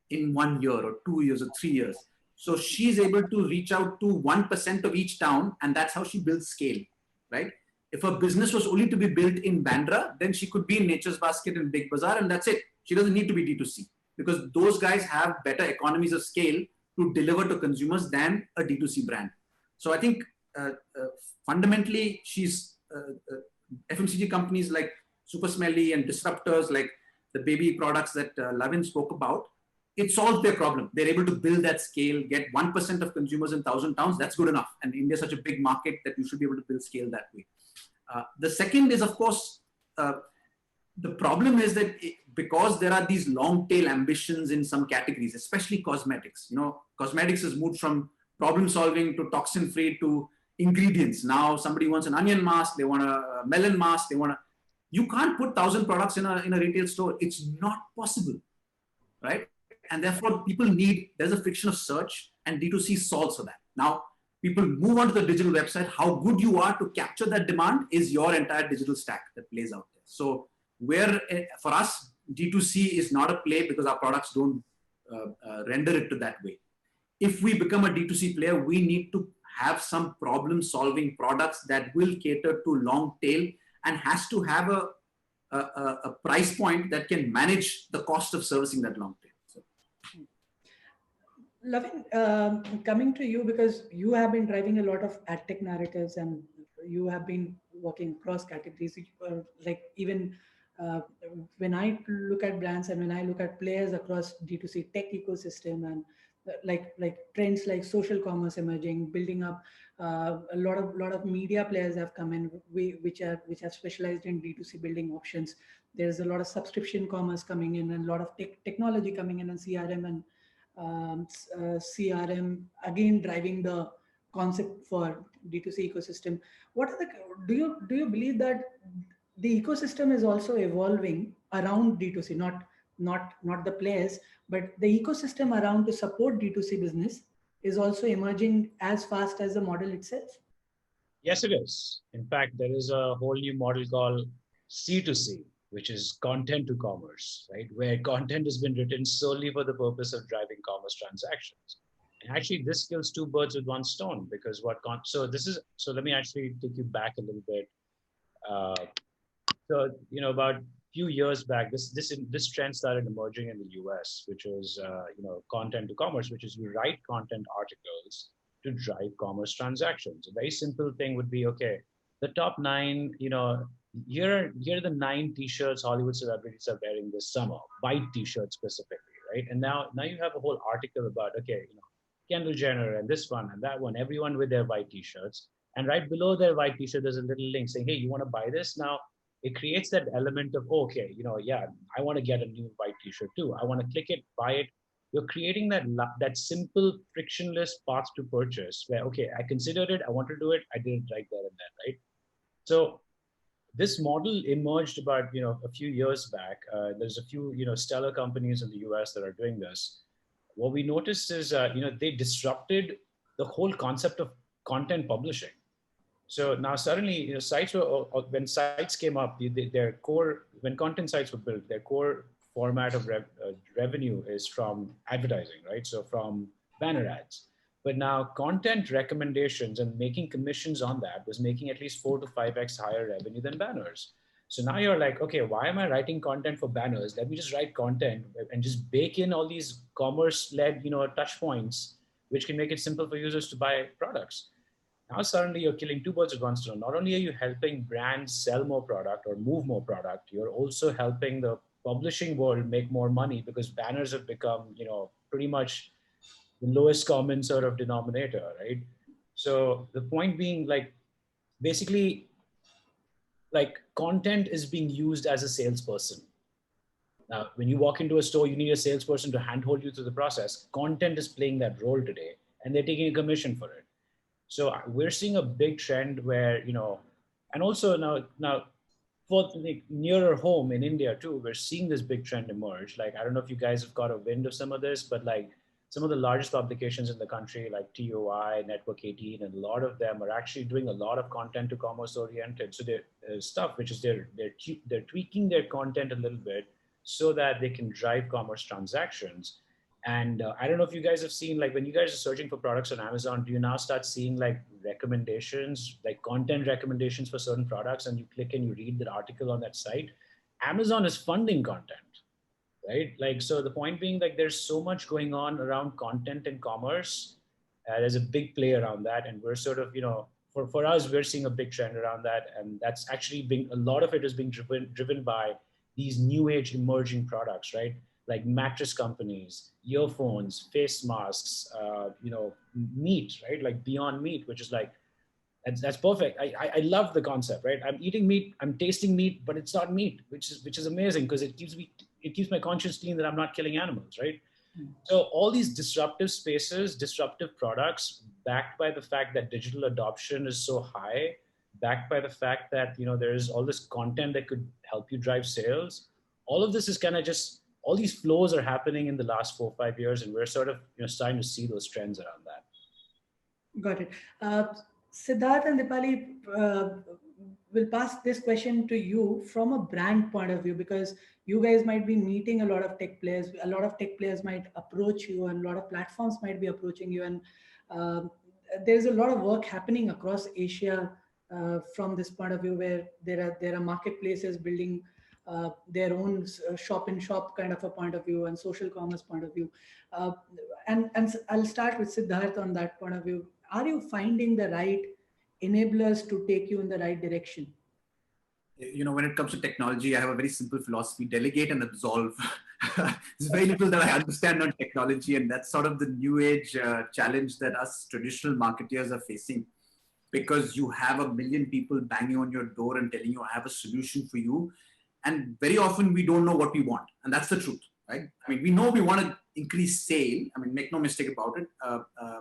in 1 year or 2 years or 3 years. So she's able to reach out to 1% of each town, and that's how she builds scale, right? If her business was only to be built in Bandra, then she could be in Nature's Basket and Big Bazaar, and that's it. She doesn't need to be D2C because those guys have better economies of scale to deliver to consumers than a D2C brand. So I think fundamentally, FMCG companies like Super Smelly and disruptors like the baby products that Lavin spoke about, it solves their problem. They're able to build that scale, get 1% of consumers in 1,000 towns. That's good enough. And India is such a big market that you should be able to build scale that way. The second is, of course, the problem is that because there are these long tail ambitions in some categories, especially cosmetics, cosmetics has moved from problem solving to toxin free to ingredients. Now somebody wants an onion mask, they want a melon mask, you can't put 1,000 products in a retail store. It's not possible, right? And therefore there's a friction of search, and D2C solves for that. Now, people move on to the digital website. How good you are to capture that demand is your entire digital stack that plays out there. So for us, D2C is not a play because our products don't render it to that way. If we become a D2C player, we need to have some problem solving products that will cater to long tail and has to have a price point that can manage the cost of servicing that long tail. So. Lavin, coming to you, because you have been driving a lot of ad tech narratives and you have been working across categories, like even when I look at brands and when I look at players across D2C tech ecosystem and like trends like social commerce emerging, building up, a lot of media players have come in, which have specialized in D2C building options. There's a lot of subscription commerce coming in and a lot of technology coming in, and CRM and CRM again driving the concept for D2C ecosystem. Do you believe that the ecosystem is also evolving around D2C, not the players, but the ecosystem around to support D2C business is also emerging as fast as the model itself? Yes, it is. In fact, there is a whole new model called C2C, which is content to commerce, right? Where content has been written solely for the purpose of driving commerce transactions. And actually, this kills two birds with one stone, because so let me actually take you back a little bit. About a few years back, this trend started emerging in the US, which was content to commerce, which is you write content articles to drive commerce transactions. A very simple thing would be, okay, the top 9, here are the 9 t-shirts Hollywood celebrities are wearing this summer, white t-shirts specifically, right? And now you have a whole article about, okay, Kendall Jenner and this one and that one, everyone with their white t-shirts. And right below their white t-shirt, there's a little link saying, hey, you want to buy this? Now, it creates that element of, okay, I want to get a new white t-shirt too. I want to click it, buy it. You're creating that simple, frictionless path to purchase where, okay, I considered it, I want to do it, I did it right there and then, right? So this model emerged about, a few years back. There's a few, stellar companies in the US that are doing this. What we noticed is, they disrupted the whole concept of content publishing. So now suddenly, sites when sites came up, when content sites were built, their core format of revenue is from advertising, right? So from banner ads. But now content recommendations and making commissions on that was making at least 4 to 5x higher revenue than banners. So now you're like, okay, why am I writing content for banners? Let me just write content and just bake in all these commerce-led, touch points, which can make it simple for users to buy products. Now suddenly you're killing two birds with one stone. Not only are you helping brands sell more product or move more product, you're also helping the publishing world make more money, because banners have become, pretty much the lowest common sort of denominator, right? So the point being, basically, content is being used as a salesperson. Now, when you walk into a store, you need a salesperson to handhold you through the process. Content is playing that role today, and they're taking a commission for it. So we're seeing a big trend where, and also now for nearer home in India too, we're seeing this big trend emerge. I don't know if you guys have got a wind of some of this, but some of the largest publications in the country, like TOI, Network 18, and a lot of them are actually doing a lot of content to commerce oriented. So their stuff, which is they're tweaking their content a little bit so that they can drive commerce transactions. And I don't know if you guys have seen, like when you guys are searching for products on Amazon, do you now start seeing like recommendations, like content recommendations for certain products, and you click and you read that article on that site? Amazon is funding content, right? Like, so the point being, like, there's so much going on around content and commerce. There's a big play around that. And we're sort of, for us, we're seeing a big trend around that. And that's actually a lot of it is being driven by these new age emerging products, right? Like mattress companies, earphones, face masks, meat, right? Like Beyond Meat, which is like, that's perfect. I love the concept, right? I'm eating meat, I'm tasting meat, but it's not meat, which is amazing because it keeps my conscience clean that I'm not killing animals, right? So all these disruptive spaces, disruptive products, backed by the fact that digital adoption is so high, backed by the fact that there is all this content that could help you drive sales. All of this is kind of just, all these flows are happening in the last 4 or 5 years, and we're sort of starting to see those trends around that. Got it. Siddharth and Dipali, will pass this question to you from a brand point of view, because you guys might be meeting a lot of tech players. A lot of tech players might approach you, and a lot of platforms might be approaching you. And there's a lot of work happening across Asia from this point of view, where there are marketplaces building their own shop-in-shop kind of a point of view and social commerce point of view. And I'll start with Siddharth on that point of view. Are you finding the right enablers to take you in the right direction? When it comes to technology, I have a very simple philosophy: delegate and absolve. There's very little that I understand on technology, and that's sort of the new age challenge that us traditional marketeers are facing, because you have 1 million people banging on your door and telling you, I have a solution for you. And very often we don't know what we want. And that's the truth, right? I mean, we know we want to increase sale. I mean, make no mistake about it.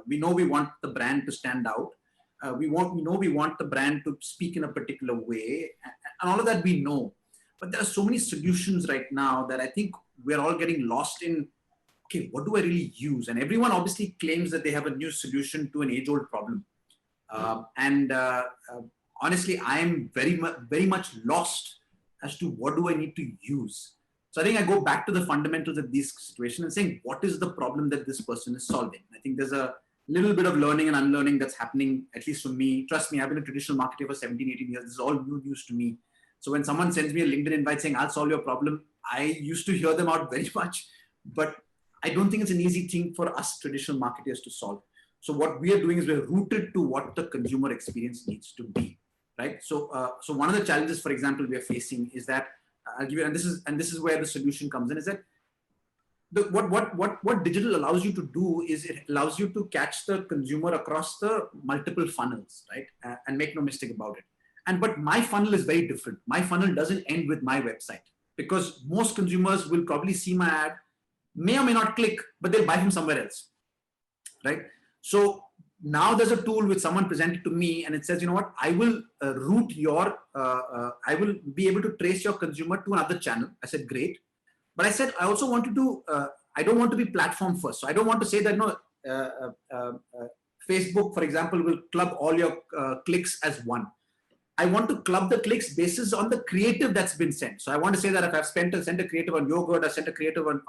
We know we want the brand to stand out. We know we want the brand to speak in a particular way, and all of that we know. But there are so many solutions right now that I think we're all getting lost in, okay, what do I really use? And everyone obviously claims that they have a new solution to an age-old problem. Honestly, I am very much lost as to what do I need to use. So I think I go back to the fundamentals of these situations and saying, what is the problem that this person is solving? I think there's a little bit of learning and unlearning that's happening, at least for me. Trust me, I've been a traditional marketer for 17, 18 years. This is all new news to me. So when someone sends me a LinkedIn invite saying, I'll solve your problem, I used to hear them out very much, but I don't think it's an easy thing for us traditional marketers to solve. So what we are doing is we're rooted to what the consumer experience needs to be, right? So one of the challenges, for example, we are facing is that, I'll give you, and this is where the solution comes in, is that what digital allows you to do is it allows you to catch the consumer across the multiple funnels, right? And make no mistake about it. But my funnel is very different. My funnel doesn't end with my website, because most consumers will probably see my ad, may or may not click, but they'll buy from somewhere else, right? So now there's a tool which someone presented to me, and it says, you know what, I will route your, I will be able to trace your consumer to another channel. I said, great. But I said, I also want to do, I don't want to be platform first. So I don't want to say that, Facebook, for example, will club all your clicks as one. I want to club the clicks basis on the creative that's been sent. So I want to say that if I've sent a creative on yogurt, I sent a creative on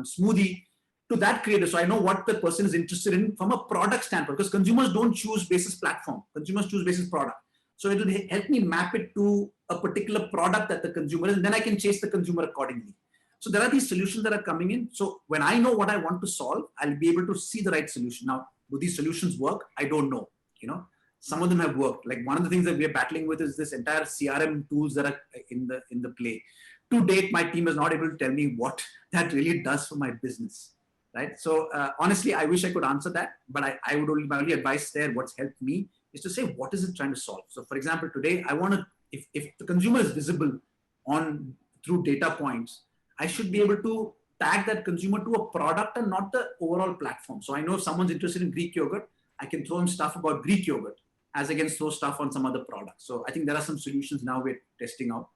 smoothie, to that creator, so I know what the person is interested in from a product standpoint, because consumers don't choose basis platform, consumers choose basis product. So it will help me map it to a particular product that the consumer is, and then I can chase the consumer accordingly. So there are these solutions that are coming in. So when I know what I want to solve, I'll be able to see the right solution. Now, do these solutions work? I don't know. Some of them have worked. Like one of the things that we are battling with is this entire CRM tools that are in the play. To date, my team is not able to tell me what that really does for my business. Right. So honestly, I wish I could answer that, but my only advice there, what's helped me is to say, what is it trying to solve? So for example, today, I want to, if the consumer is visible through data points, I should be able to tag that consumer to a product and not the overall platform. So I know if someone's interested in Greek yogurt, I can throw them stuff about Greek yogurt as against throw stuff on some other product. So I think there are some solutions now we're testing out.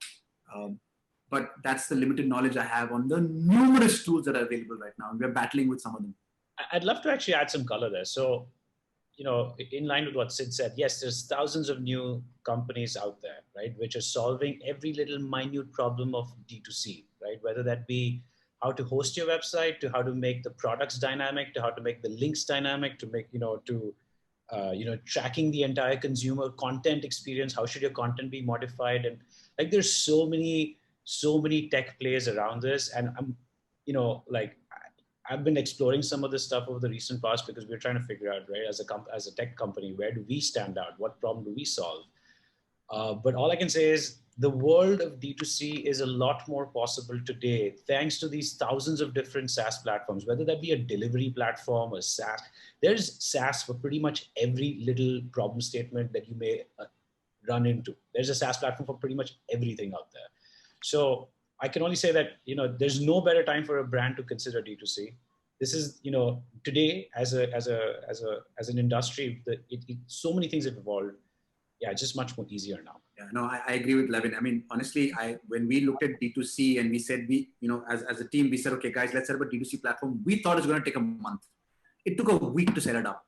But that's the limited knowledge I have on the numerous tools that are available right now. And we're battling with some of them. I'd love to actually add some color there. So, in line with what Sid said, yes, there's thousands of new companies out there, right, which are solving every little minute problem of D2C, right? Whether that be how to host your website, to how to make the products dynamic, to how to make the links dynamic, to make, tracking the entire consumer content experience. How should your content be modified? And like, there's so many tech plays around this. And I've been exploring some of this stuff over the recent past, because we're trying to figure out, right, as a tech company, where do we stand out? What problem do we solve? But all I can say is the world of D2C is a lot more possible today, thanks to these thousands of different SaaS platforms, whether that be a delivery platform, a SaaS. There's SaaS for pretty much every little problem statement that you may run into. There's a SaaS platform for pretty much everything out there. So I can only say that, there's no better time for a brand to consider D2C. This is, today as an industry, so many things have evolved. Yeah, just much more easier now. Yeah, no, I agree with Levin. I mean, honestly, when we looked at D2C and we said, as a team, we said, okay, guys, let's set up a D2C platform. We thought it was going to take a month. It took a week to set it up.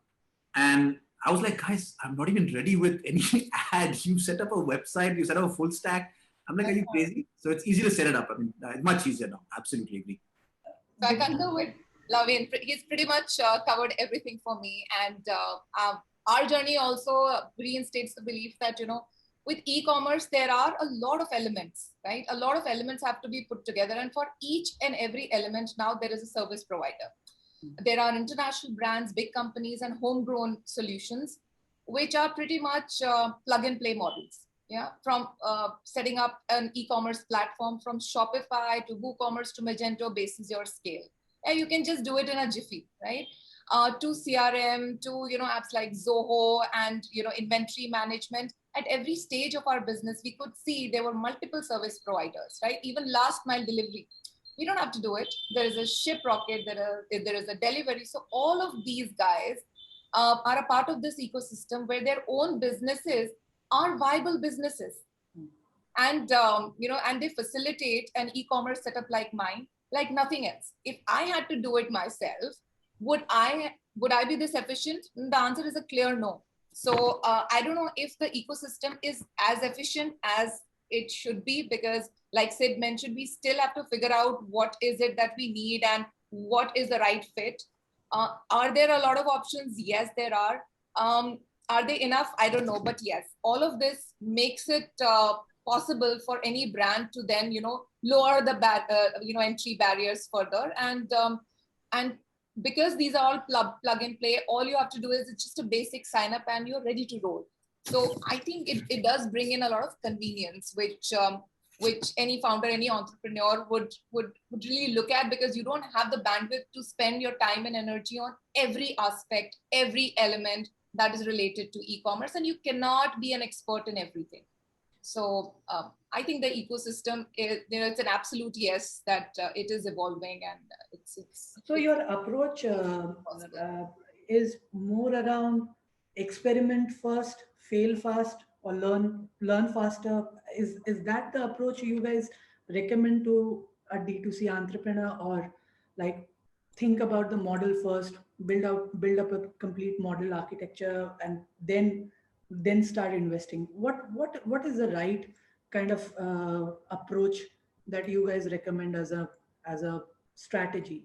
And I was like, guys, I'm not even ready with any ads. You set up a website, you set up a full stack. I'm like, are you crazy? So it's easy to set it up. I mean, it's much easier now. Absolutely agree. So I concur with Lavin. He's pretty much covered everything for me. And our journey also reinstates the belief that, with e-commerce, there are a lot of elements, right? A lot of elements have to be put together. And for each and every element, now there is a service provider. There are international brands, big companies, and homegrown solutions, which are pretty much plug and play models. Yeah, from setting up an e-commerce platform from Shopify to WooCommerce to Magento basis your scale. Yeah, you can just do it in a jiffy, right? To CRM, to apps like Zoho and inventory management. At every stage of our business, we could see there were multiple service providers, right? Even last mile delivery. We don't have to do it. There is a ShipRocket, there is a delivery. So all of these guys are a part of this ecosystem where their own businesses are viable businesses. And, and they facilitate an e-commerce setup like mine, like nothing else. If I had to do it myself, would I be this efficient? The answer is a clear no. So I don't know if the ecosystem is as efficient as it should be, because like Sid mentioned, we still have to figure out what is it that we need and what is the right fit. Are there a lot of options? Yes, there are. Are they enough? I don't know. But yes, all of this makes it possible for any brand to then, lower the entry barriers further. And because these are all plug and play, all you have to do is it's just a basic sign up and you're ready to roll. So I think it does bring in a lot of convenience, which any founder, any entrepreneur would really look at, because you don't have the bandwidth to spend your time and energy on every aspect, every element that is related to e-commerce, and you cannot be an expert in everything. So I think the ecosystem is, it's an absolute yes that it is evolving, and it's. So your approach is more around experiment first, fail fast, or learn faster. Is that the approach you guys recommend to a D2C entrepreneur, or like think about the model first, build up a complete model architecture, and then start investing? What is the right kind of approach that you guys recommend as a strategy?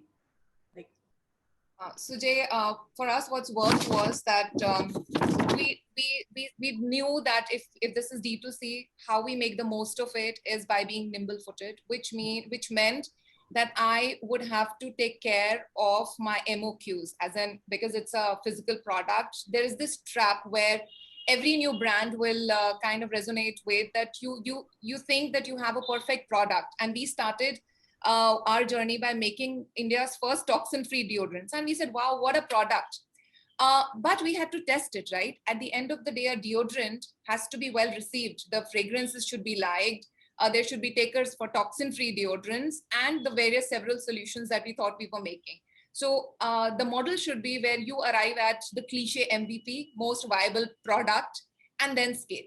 Like, Sujay, for us, what's worked was that we knew that if this is D2C, how we make the most of it is by being nimble-footed, which meant that I would have to take care of my MOQs, because it's a physical product. There is this trap where every new brand will kind of resonate with that. You think that you have a perfect product, and we started our journey by making India's first toxin-free deodorants, and we said, wow, what a product. But we had to test it, right? At the end of the day, a deodorant has to be well received. The fragrances should be liked. There should be takers for toxin-free deodorants and the several solutions that we thought we were making. So the model should be where you arrive at the cliche MVP, most viable product, and then scale.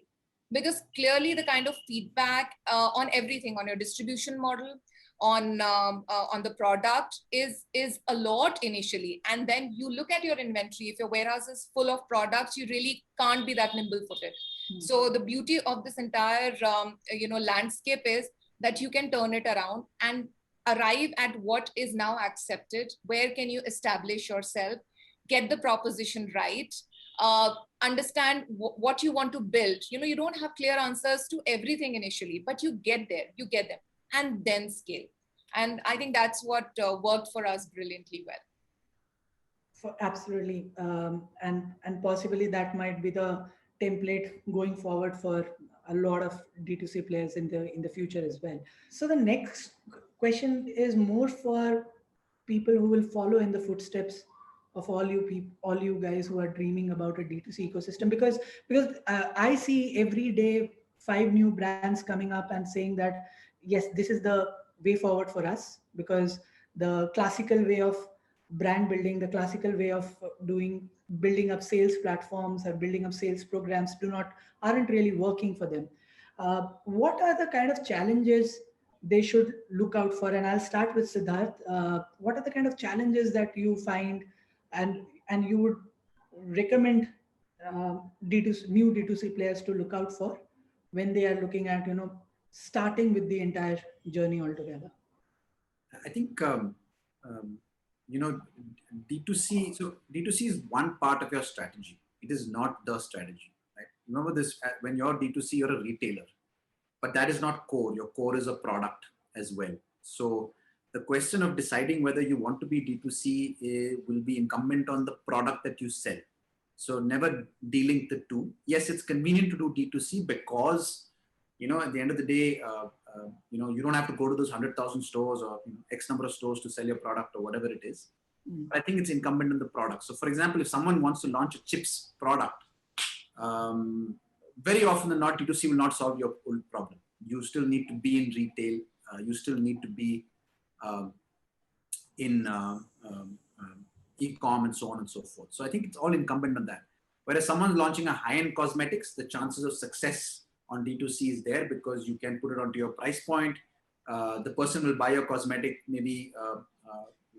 Because clearly the kind of feedback on everything, on your distribution model, on the product is a lot initially. And then you look at your inventory. If your warehouse is full of products, you really can't be that nimble-footed. So the beauty of this entire landscape is that you can turn it around. And arrive at what is now accepted, where can you establish yourself, get the proposition right, understand what you want to build. You don't have clear answers to everything initially, but you get there, you get them, and then scale. And I think that's what worked for us brilliantly well. Absolutely. And possibly that might be the template going forward for a lot of D2C players in the future as well. So the next question is more for people who will follow in the footsteps of all you guys who are dreaming about a D2C ecosystem, because I see every day 5 new brands coming up and saying that yes, this is the way forward for us, because the classical way of brand building, the classical way of building up sales platforms or building up sales programs aren't really working for them. What are the kind of challenges they should look out for? And I'll start with Siddharth. What are the kind of challenges that you find and you would recommend new D2C players to look out for when they are looking at starting with the entire journey altogether? I think D2C. So D2C is one part of your strategy. It is not the strategy. Right? Remember this: when you're D2C, you're a retailer, but that is not core. Your core is a product as well. So the question of deciding whether you want to be D2C will be incumbent on the product that you sell. So never de-link the two. Yes, it's convenient to do D2C because, at the end of the day, you don't have to go to those 100,000 stores or X number of stores to sell your product or whatever it is. I think it's incumbent on the product. So for example, if someone wants to launch a chips product, very often than not, D2C will not solve your full problem. You still need to be in retail. You still need to be in e-com and so on and so forth. So I think it's all incumbent on that. Whereas someone launching a high-end cosmetics, the chances of success on D2C is there because you can put it onto your price point. The person will buy your cosmetic maybe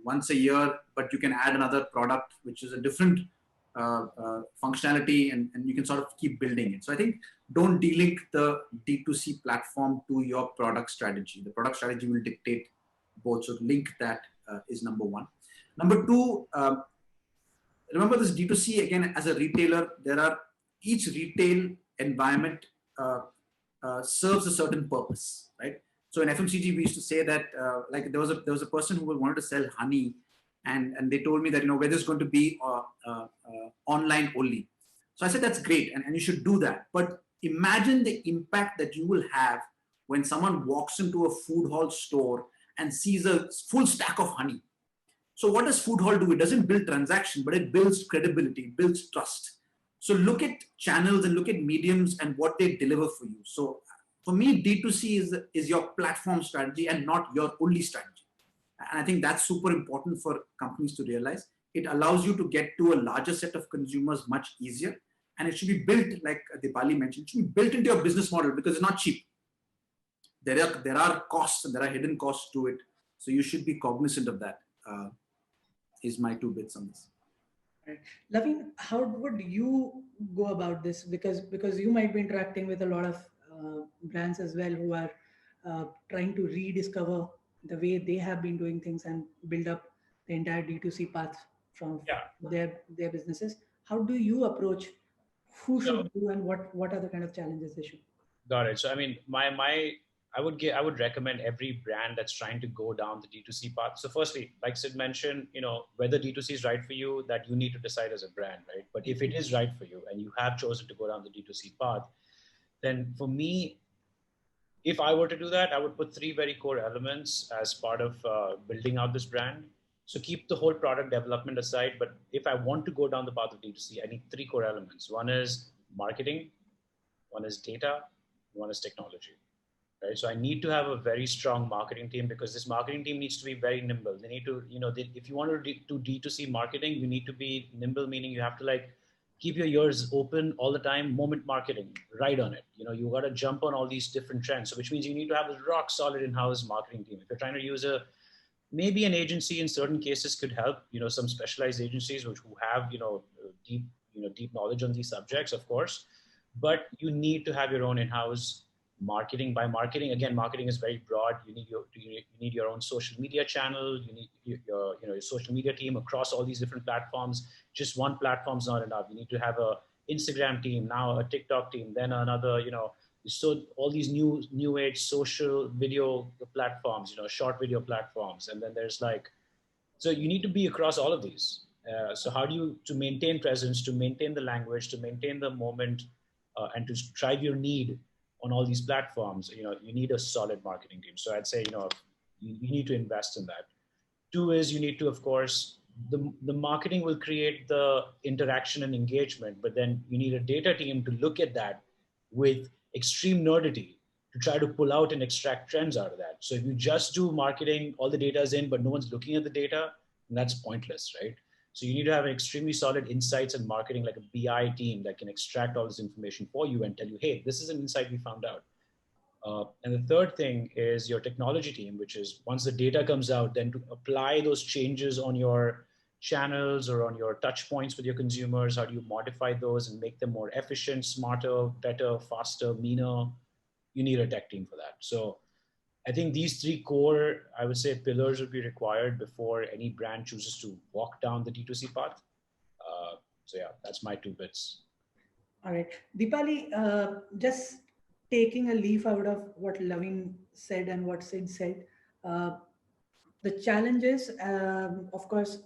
once a year, but you can add another product, which is a different functionality, and you can sort of keep building it. So I think don't de-link the D2C platform to your product strategy. The product strategy will dictate both. So link that is number one. Number two, remember this D2C again as a retailer. Each retail environment serves a certain purpose, right? So in FMCG, we used to say that like there was a person who wanted to sell honey, and they told me that whether it's going to be online only. So I said that's great, and you should do that. But imagine the impact that you will have when someone walks into a food hall store and sees a full stack of honey. So what does food hall do? It doesn't build transaction, but it builds credibility, it builds trust. So look at channels and look at mediums and what they deliver for you. So for me, D2C is your platform strategy and not your only strategy. And I think that's super important for companies to realize. It allows you to get to a larger set of consumers much easier. And it should be built, like Dipali mentioned, it should be built into your business model because it's not cheap. There are costs and there are hidden costs to it. So you should be cognizant of that. Is my 2 bits on this. Right. Laveen, how would you go about this? Because you might be interacting with a lot of brands as well who are trying to rediscover the way they have been doing things and build up the entire D2C path from their businesses. How do you approach who should do and what are the kind of challenges they should? Got it. So I mean, I would recommend every brand that's trying to go down the D2C path. So firstly, like Sid mentioned, whether D2C is right for you, that you need to decide as a brand, right? But if it is right for you and you have chosen to go down the D2C path, then for me, if I were to do that, I would put 3 very core elements as part of building out this brand. So keep the whole product development aside. But if I want to go down the path of D2C, I need 3 core elements. One is marketing, one is data, one is technology. Right? So I need to have a very strong marketing team because this marketing team needs to be very nimble. They need to, if you want to do D2C marketing, you need to be nimble, meaning you have to keep your ears open all the time, moment marketing, ride on it. You got to jump on all these different trends. So which means you need to have a rock solid in-house marketing team. If you're trying to use maybe an agency in certain cases could help, some specialized agencies who have, deep knowledge on these subjects, of course, but you need to have your own in-house marketing. By marketing, again, marketing is very broad. You need your own social media channel. You need your social media team across all these different platforms. Just one platform is not enough. You need to have a Instagram team, now a TikTok team, then another, so all these new age social video platforms, short video platforms. And then there's so you need to be across all of these. So how do you, to maintain presence, to maintain the language, to maintain the moment, and to drive your need on all these platforms, you need a solid marketing team. So I'd say, you need to invest in that. Two is you need to, of course, the marketing will create the interaction and engagement, but then you need a data team to look at that with extreme nerdity to try to pull out and extract trends out of that. So if you just do marketing, all the data is in, but no one's looking at the data, that's pointless, right? So you need to have an extremely solid insights and marketing, like a BI team that can extract all this information for you and tell you, hey, this is an insight we found out. And the third thing is your technology team, which is once the data comes out, then to apply those changes on your channels or on your touch points with your consumers. How do you modify those and make them more efficient, smarter, better, faster, meaner? You need a tech team for that. So I think these three core, I would say, pillars would be required before any brand chooses to walk down the D2C path. So yeah, that's my 2 bits. All right. Deepali, just taking a leaf out of what Lavin said and what Sid said, the challenges, of course,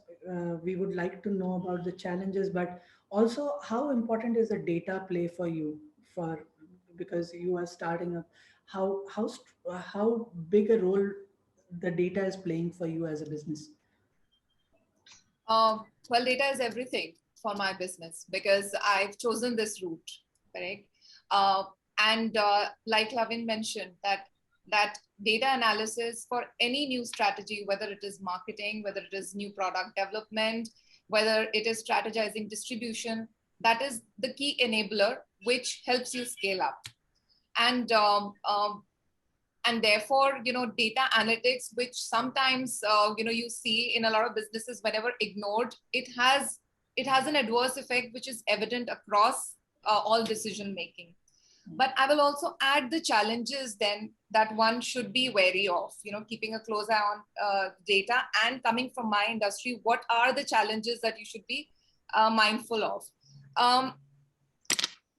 we would like to know about the challenges, but also how important is the data play for you, because you are starting up, how big a role the data is playing for you as a business? Well, data is everything for my business because I've chosen this route, correct? And like Lavin mentioned, that data analysis for any new strategy, whether it is marketing, whether it is new product development, whether it is strategizing distribution, that is the key enabler which helps you scale up. And therefore, data analytics, which sometimes, you see in a lot of businesses, whenever ignored, it has an adverse effect, which is evident across all decision making. But I will also add the challenges then that one should be wary of, keeping a close eye on data. And coming from my industry, what are the challenges that you should be mindful of?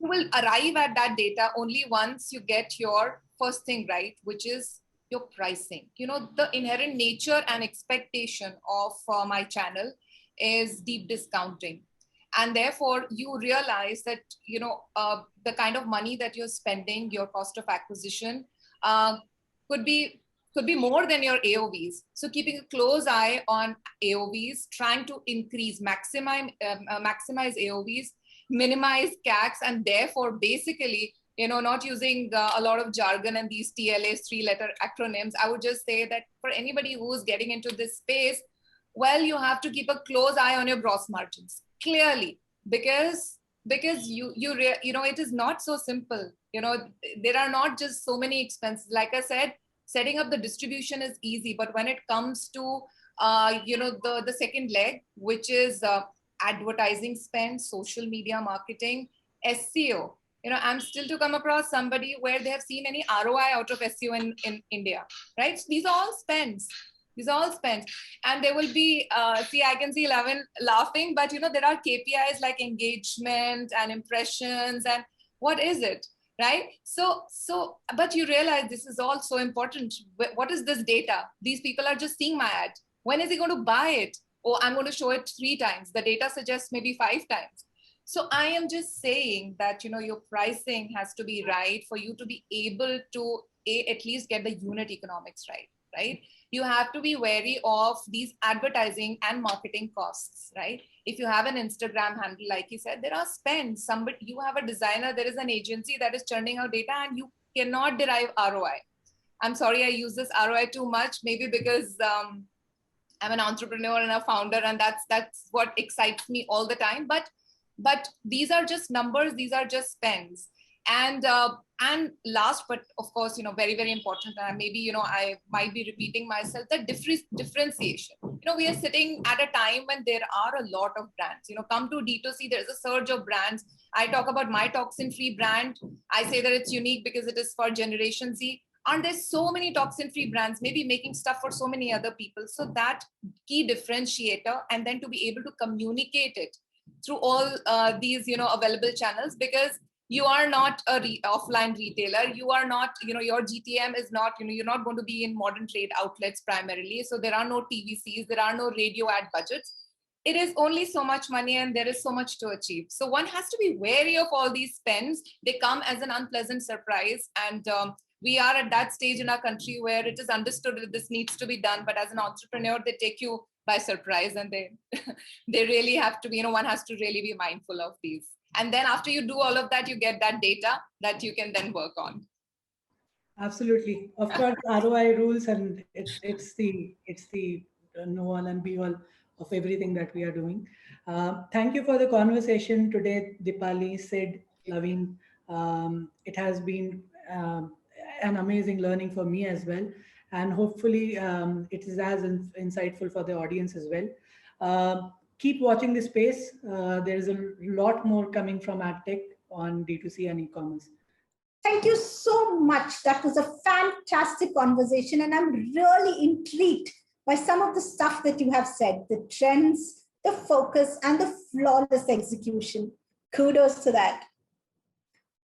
You will arrive at that data only once you get your first thing right, which is your pricing. The inherent nature and expectation of my channel is deep discounting. And therefore, you realize that, the kind of money that you're spending, your cost of acquisition could be more than your AOVs. So keeping a close eye on AOVs, trying to maximize AOVs, minimize CACs, and therefore basically, not using a lot of jargon and these TLAs, 3-letter acronyms. I would just say that for anybody who's getting into this space, well, you have to keep a close eye on your gross margins, clearly, because it is not so simple. There are not just so many expenses. Like I said, setting up the distribution is easy, but when it comes to the second leg, which is advertising spend, social media marketing, SEO, I'm still to come across somebody where they have seen any ROI out of SEO in India, right? So these are all spends. And there will be, I can see Lavin laughing, but there are KPIs like engagement and impressions and what is it, right? So, but you realize this is all so important. What is this data? These people are just seeing my ad. When is he going to buy it? Oh, I'm going to show it 3 times. The data suggests maybe 5 times. So I am just saying that, your pricing has to be right for you to be able to at least get the unit economics right? You have to be wary of these advertising and marketing costs, right? If you have an Instagram handle, like you said, there are spends. You have a designer, there is an agency that is churning out data and you cannot derive ROI. I'm sorry I use this ROI too much, maybe because I'm an entrepreneur and a founder, and that's what excites me all the time. But these are just numbers, these are just spends. And last, but of course, very, very important, and maybe, I might be repeating myself, the differentiation. We are sitting at a time when there are a lot of brands. Come to D2C, there's a surge of brands. I talk about my toxin-free brand. I say that it's unique because it is for Generation Z. And there's so many toxin-free brands, maybe making stuff for so many other people. So that key differentiator, and then to be able to communicate it through all these, available channels, because you are not a offline retailer. You are not, your GTM is not, you're not going to be in modern trade outlets primarily. So there are no TVCs, there are no radio ad budgets. It is only so much money and there is so much to achieve. So one has to be wary of all these spends. They come as an unpleasant surprise. And we are at that stage in our country where it is understood that this needs to be done. But as an entrepreneur, they take you by surprise, and they really have to be, one has to really be mindful of these. And then after you do all of that, you get that data that you can then work on. Absolutely. Of course, ROI rules, and it's the no one and be all of everything that we are doing. Thank you for the conversation today, Dipali, Sid, Laveen. It has been an amazing learning for me as well. And hopefully it is as insightful for the audience as well. Keep watching this space. There is a lot more coming from AdTech on D2C and e-commerce. Thank you so much. That was a fantastic conversation, and I'm really intrigued by some of the stuff that you have said, the trends, the focus, and the flawless execution. Kudos to that.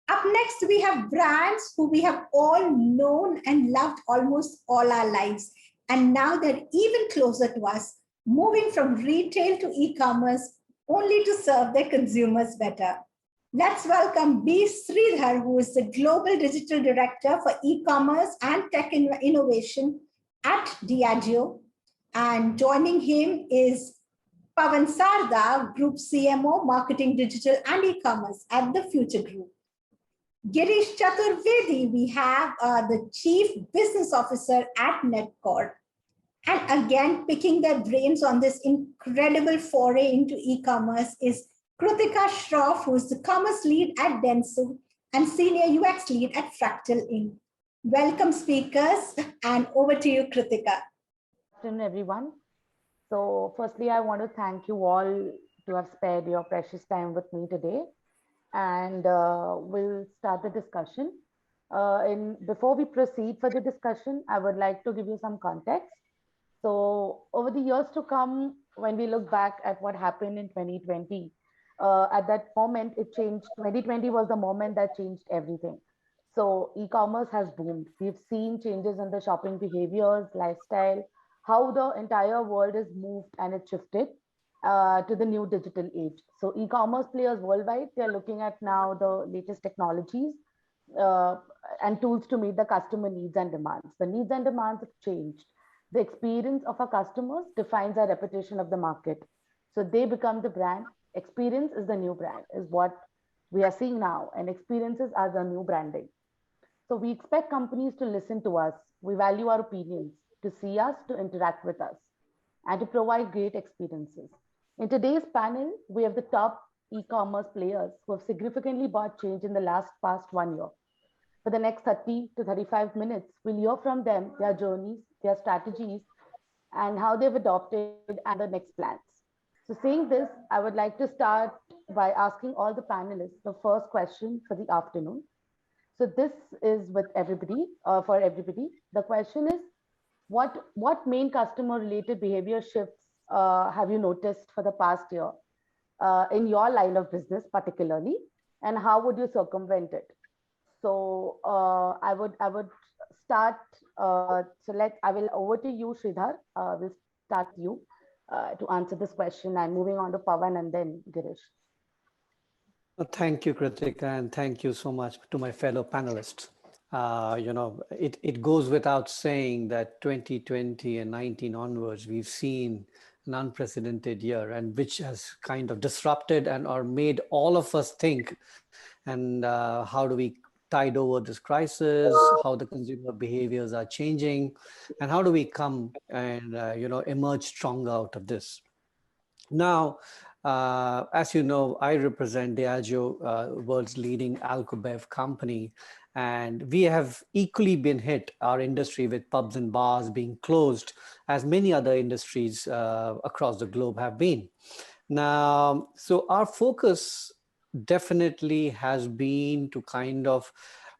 Up next, we have brands who we have all known and loved almost all our lives. And now they're even closer to us, moving from retail to e-commerce only to serve their consumers better. Let's welcome B. Sridhar, who is the Global Digital Director for e-commerce and tech innovation at Diageo. And joining him is Pavan Sarda, Group CMO, Marketing, Digital and E-commerce at the Future Group. Girish Chaturvedi, we have the Chief Business Officer at Netcore. And again, picking their brains on this incredible foray into e-commerce is Kritika Shroff, who is the Commerce Lead at Dentsu and Senior UX Lead at Fractal Inc. Welcome, speakers, and over to you, Kritika. Good afternoon, everyone. So firstly, I want to thank you all to have spared your precious time with me today. And we'll start the discussion. Before we proceed for the discussion, I would like to give you some context. So over the years to come, when we look back at what happened in 2020, at that moment, it changed. 2020 was the moment that changed everything. So e-commerce has boomed. We've seen changes in the shopping behaviors, lifestyle, how the entire world has moved and it shifted to the new digital age. So e-commerce players worldwide, they're looking at now the latest technologies and tools to meet the customer needs and demands. The needs and demands have changed. The experience of our customers defines our reputation of the market. So they become the brand. Experience is the new brand, is what we are seeing now. And experiences are the new branding. So we expect companies to listen to us. We value our opinions, to see us, to interact with us, and to provide great experiences. In today's panel, we have the top e-commerce players who have significantly brought change in the past 1 year. For the next 30 to 35 minutes, we'll hear from them, their journeys, their strategies, and how they've adopted and the next plans. So saying this, I would like to start by asking all the panelists the first question for the afternoon. So this is with everybody, for everybody. The question is, what main customer related behavior shifts have you noticed for the past year in your line of business particularly, and how would you circumvent it? So I would start, I will over to you, Sridhar. We'll start you to answer this question, and moving on to Pavan and then Girish. Thank you, Kritika, and thank you so much to my fellow panelists. It goes without saying that 2020 and 19 onwards, we've seen an unprecedented year, and which has kind of disrupted and or made all of us think, and how do we tide over this crisis, how the consumer behaviors are changing, and how do we come and emerge stronger out of this. Now, As you know, I represent Diageo, world's leading alcobev company, and we have equally been hit, our industry, with pubs and bars being closed, as many other industries across the globe have been. Now, so our focus definitely has been to kind of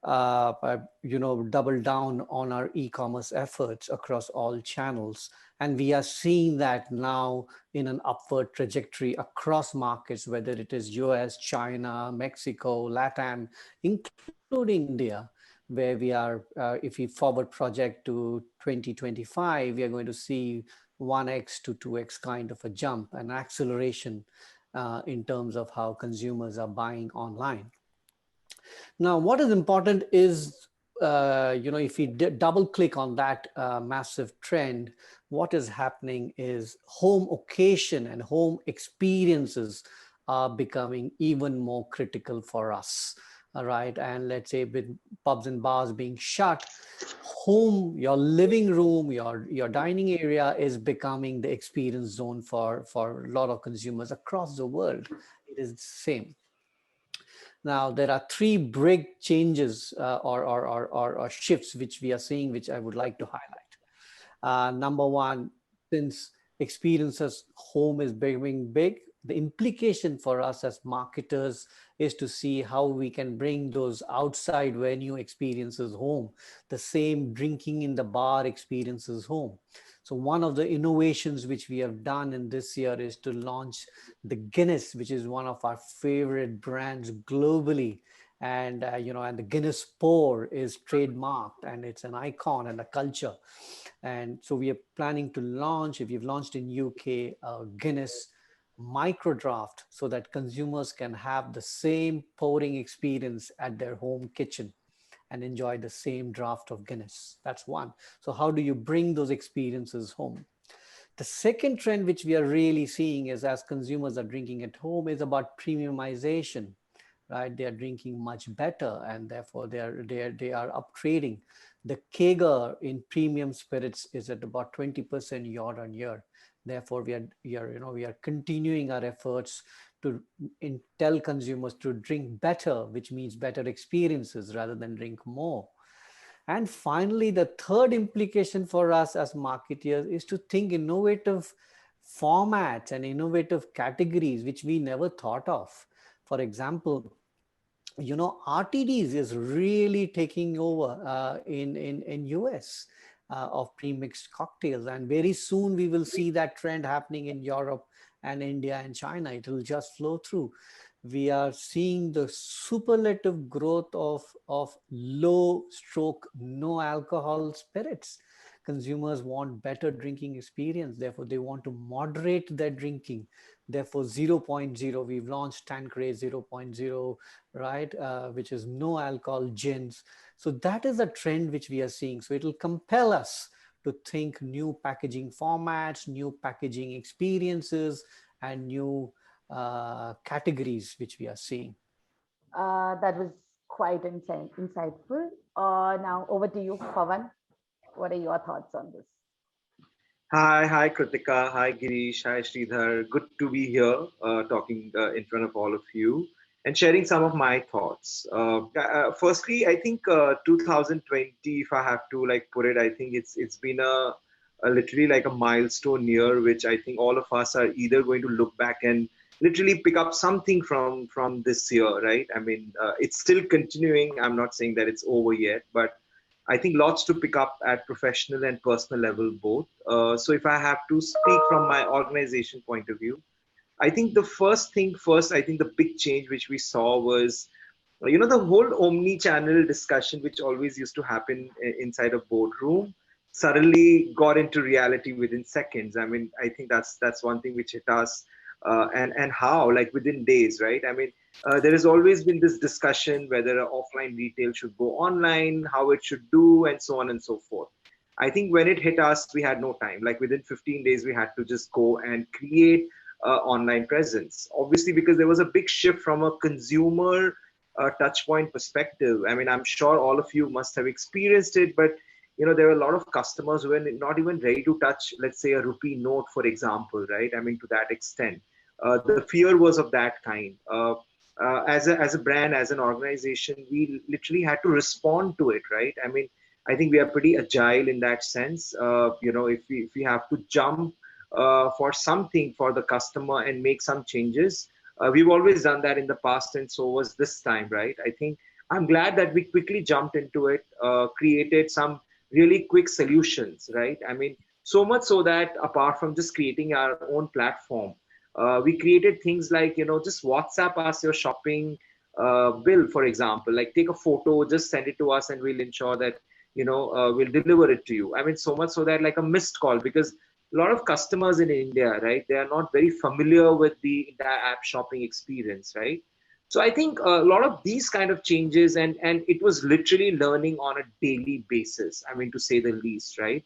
double down on our e-commerce efforts across all channels. And we are seeing that now in an upward trajectory across markets, whether it is US, China, Mexico, LATAM, including India, where we are, if we forward project to 2025, we are going to see 1x to 2x kind of a jump, an acceleration in terms of how consumers are buying online. Now, what is important is, if we double click on that massive trend, what is happening is home occasion and home experiences are becoming even more critical for us. All right. And let's say with pubs and bars being shut, home, your living room, your dining area is becoming the experience zone for a lot of consumers across the world. It is the same. Now, there are three big changes or shifts which we are seeing, which I would like to highlight. Number one, since experiences home is becoming big, the implication for us as marketers is to see how we can bring those outside venue experiences home, the same drinking in the bar experiences home. So one of the innovations which we have done in this year is to launch the Guinness, which is one of our favorite brands globally. And, and the Guinness pour is trademarked, and it's an icon and a culture. And so we are planning to launch, if you've launched in UK, Guinness micro draft, so that consumers can have the same pouring experience at their home kitchen and enjoy the same draft of Guinness. That's one. So how do you bring those experiences home? The second trend which we are really seeing is, as consumers are drinking at home, is about premiumization, right? They are drinking much better, and therefore they are up trading. The CAGR in premium spirits is at about 20% year on year. Therefore, we are continuing our efforts to tell consumers to drink better, which means better experiences rather than drink more. And finally, the third implication for us as marketers is to think innovative formats and innovative categories, which we never thought of. For example, RTDs is really taking over in US of pre-mixed cocktails. And very soon we will see that trend happening in Europe and India and China. It will just flow through. We are seeing the superlative growth of low stroke, no alcohol spirits. Consumers want better drinking experience. Therefore, they want to moderate their drinking. Therefore, 0.0, we've launched Tanqueray 0.0, right, which is no alcohol gins. So that is a trend which we are seeing. So it will compel us to think new packaging formats, new packaging experiences, and new categories which we are seeing. That was quite insightful. Now over to you, Pawan. What are your thoughts on this? Hi, Kritika. Hi, Girish. Hi, Sridhar. Good to be here talking in front of all of you and sharing some of my thoughts. Firstly, I think 2020, if I have to put it, I think it's been a literally like a milestone year, which I think all of us are either going to look back and literally pick up something from this year, right? I mean, it's still continuing. I'm not saying that it's over yet, but I think lots to pick up at professional and personal level both. So if I have to speak from my organization point of view, I think the first thing first, I think the big change which we saw was, the whole omni-channel discussion, which always used to happen inside a boardroom, suddenly got into reality within seconds. I mean, I think that's one thing which hit us. And how, within days, right? I mean, there has always been this discussion whether offline retail should go online, how it should do, and so on and so forth. I think when it hit us, we had no time. Within 15 days, we had to just go and create online presence. Obviously, because there was a big shift from a consumer touch point perspective. I mean, I'm sure all of you must have experienced it, but there were a lot of customers who were not even ready to touch, let's say, a rupee note, for example, right? I mean, to that extent. The fear was of that kind. As a brand, as an organization, we literally had to respond to it, right? I mean, I think we are pretty agile in that sense. If we have to jump for something for the customer and make some changes, we've always done that in the past, and so was this time, right? I think I'm glad that we quickly jumped into it, created some really quick solutions, right? I mean, so much so that apart from just creating our own platform, we created things like, just WhatsApp us your shopping bill, for example. Like, take a photo, just send it to us, and we'll ensure that, we'll deliver it to you. I mean, so much so that, like, a missed call, because a lot of customers in India, right, they are not very familiar with the entire app shopping experience, right? So I think a lot of these kind of changes, and it was literally learning on a daily basis, I mean, to say the least, right?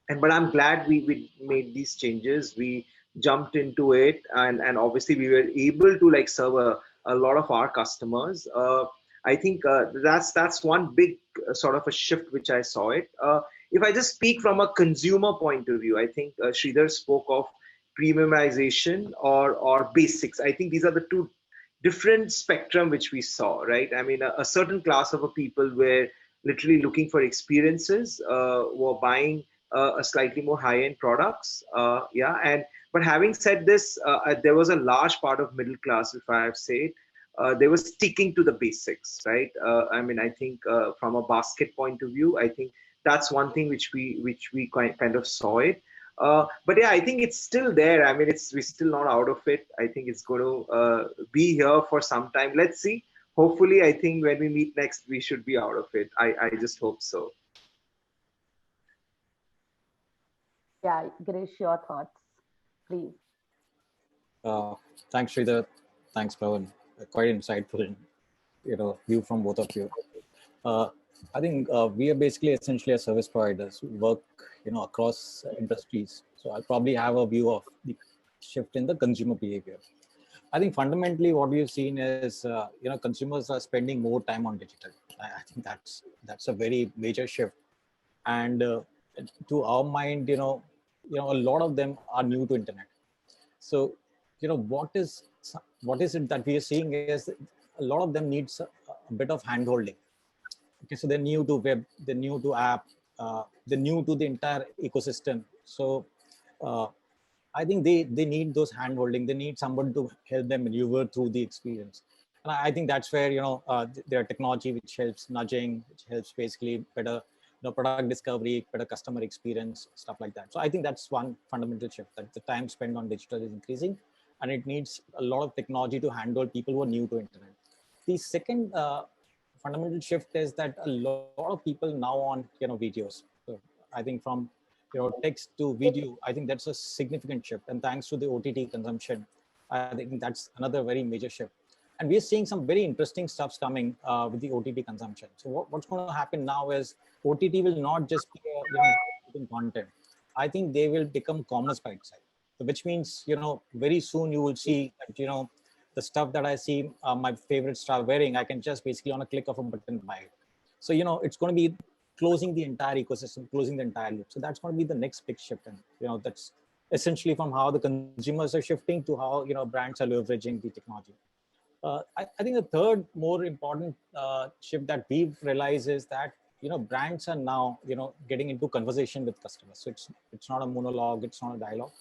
But I'm glad we made these changes. We jumped into it, and obviously we were able to, like, serve a lot of our customers. I think that's one big sort of a shift which I saw it. If I just speak from a consumer point of view, I think Sridhar spoke of premiumization or basics. I think these are the two different spectrum which we saw, right? I mean, a certain class of a people were literally looking for experiences, were buying a slightly more high-end products. But having said this, there was a large part of middle class, if I have said, they were sticking to the basics, right? I mean, I think from a basket point of view, I think that's one thing which we kind of saw it. But yeah, I think it's still there. I mean, we're still not out of it. I think it's going to be here for some time. Let's see. Hopefully, I think when we meet next, we should be out of it. I just hope so. Yeah, Girish, your thoughts, please. Thanks, Sridhar. Thanks, Pawan. Quite insightful, view from both of you. I think we are basically essentially a service providers who work, across industries. So I'll probably have a view of the shift in the consumer behavior. I think fundamentally what we've seen is, consumers are spending more time on digital. I think that's a very major shift. And to our mind, a lot of them are new to internet. So, what is it that we are seeing is a lot of them needs a bit of hand-holding. Okay, so they're new to web, they're new to app, they're new to the entire ecosystem. So I think they need those hand-holding. They need someone to help them maneuver through the experience. And I think that's where, there are technology which helps nudging, which helps basically better product discovery, better customer experience, stuff like that. So I think that's one fundamental shift, that the time spent on digital is increasing, and it needs a lot of technology to handle people who are new to internet. The second fundamental shift is that a lot of people now on videos. So I think from text to video, I think that's a significant shift, and thanks to the OTT consumption, I think that's another very major shift. And we're seeing some very interesting stuffs coming with the OTT consumption. So what's going to happen now is OTT will not just be content. I think they will become commerce by itself. So which means, very soon you will see that, the stuff that I see my favorite star wearing, I can just basically on a click of a button buy it. So, it's going to be closing the entire ecosystem, closing the entire loop. So that's going to be the next big shift. And, that's essentially from how the consumers are shifting to how, brands are leveraging the technology. I think the third more important shift that we've realized is that, brands are now, getting into conversation with customers. So it's not a monologue, it's not a dialogue.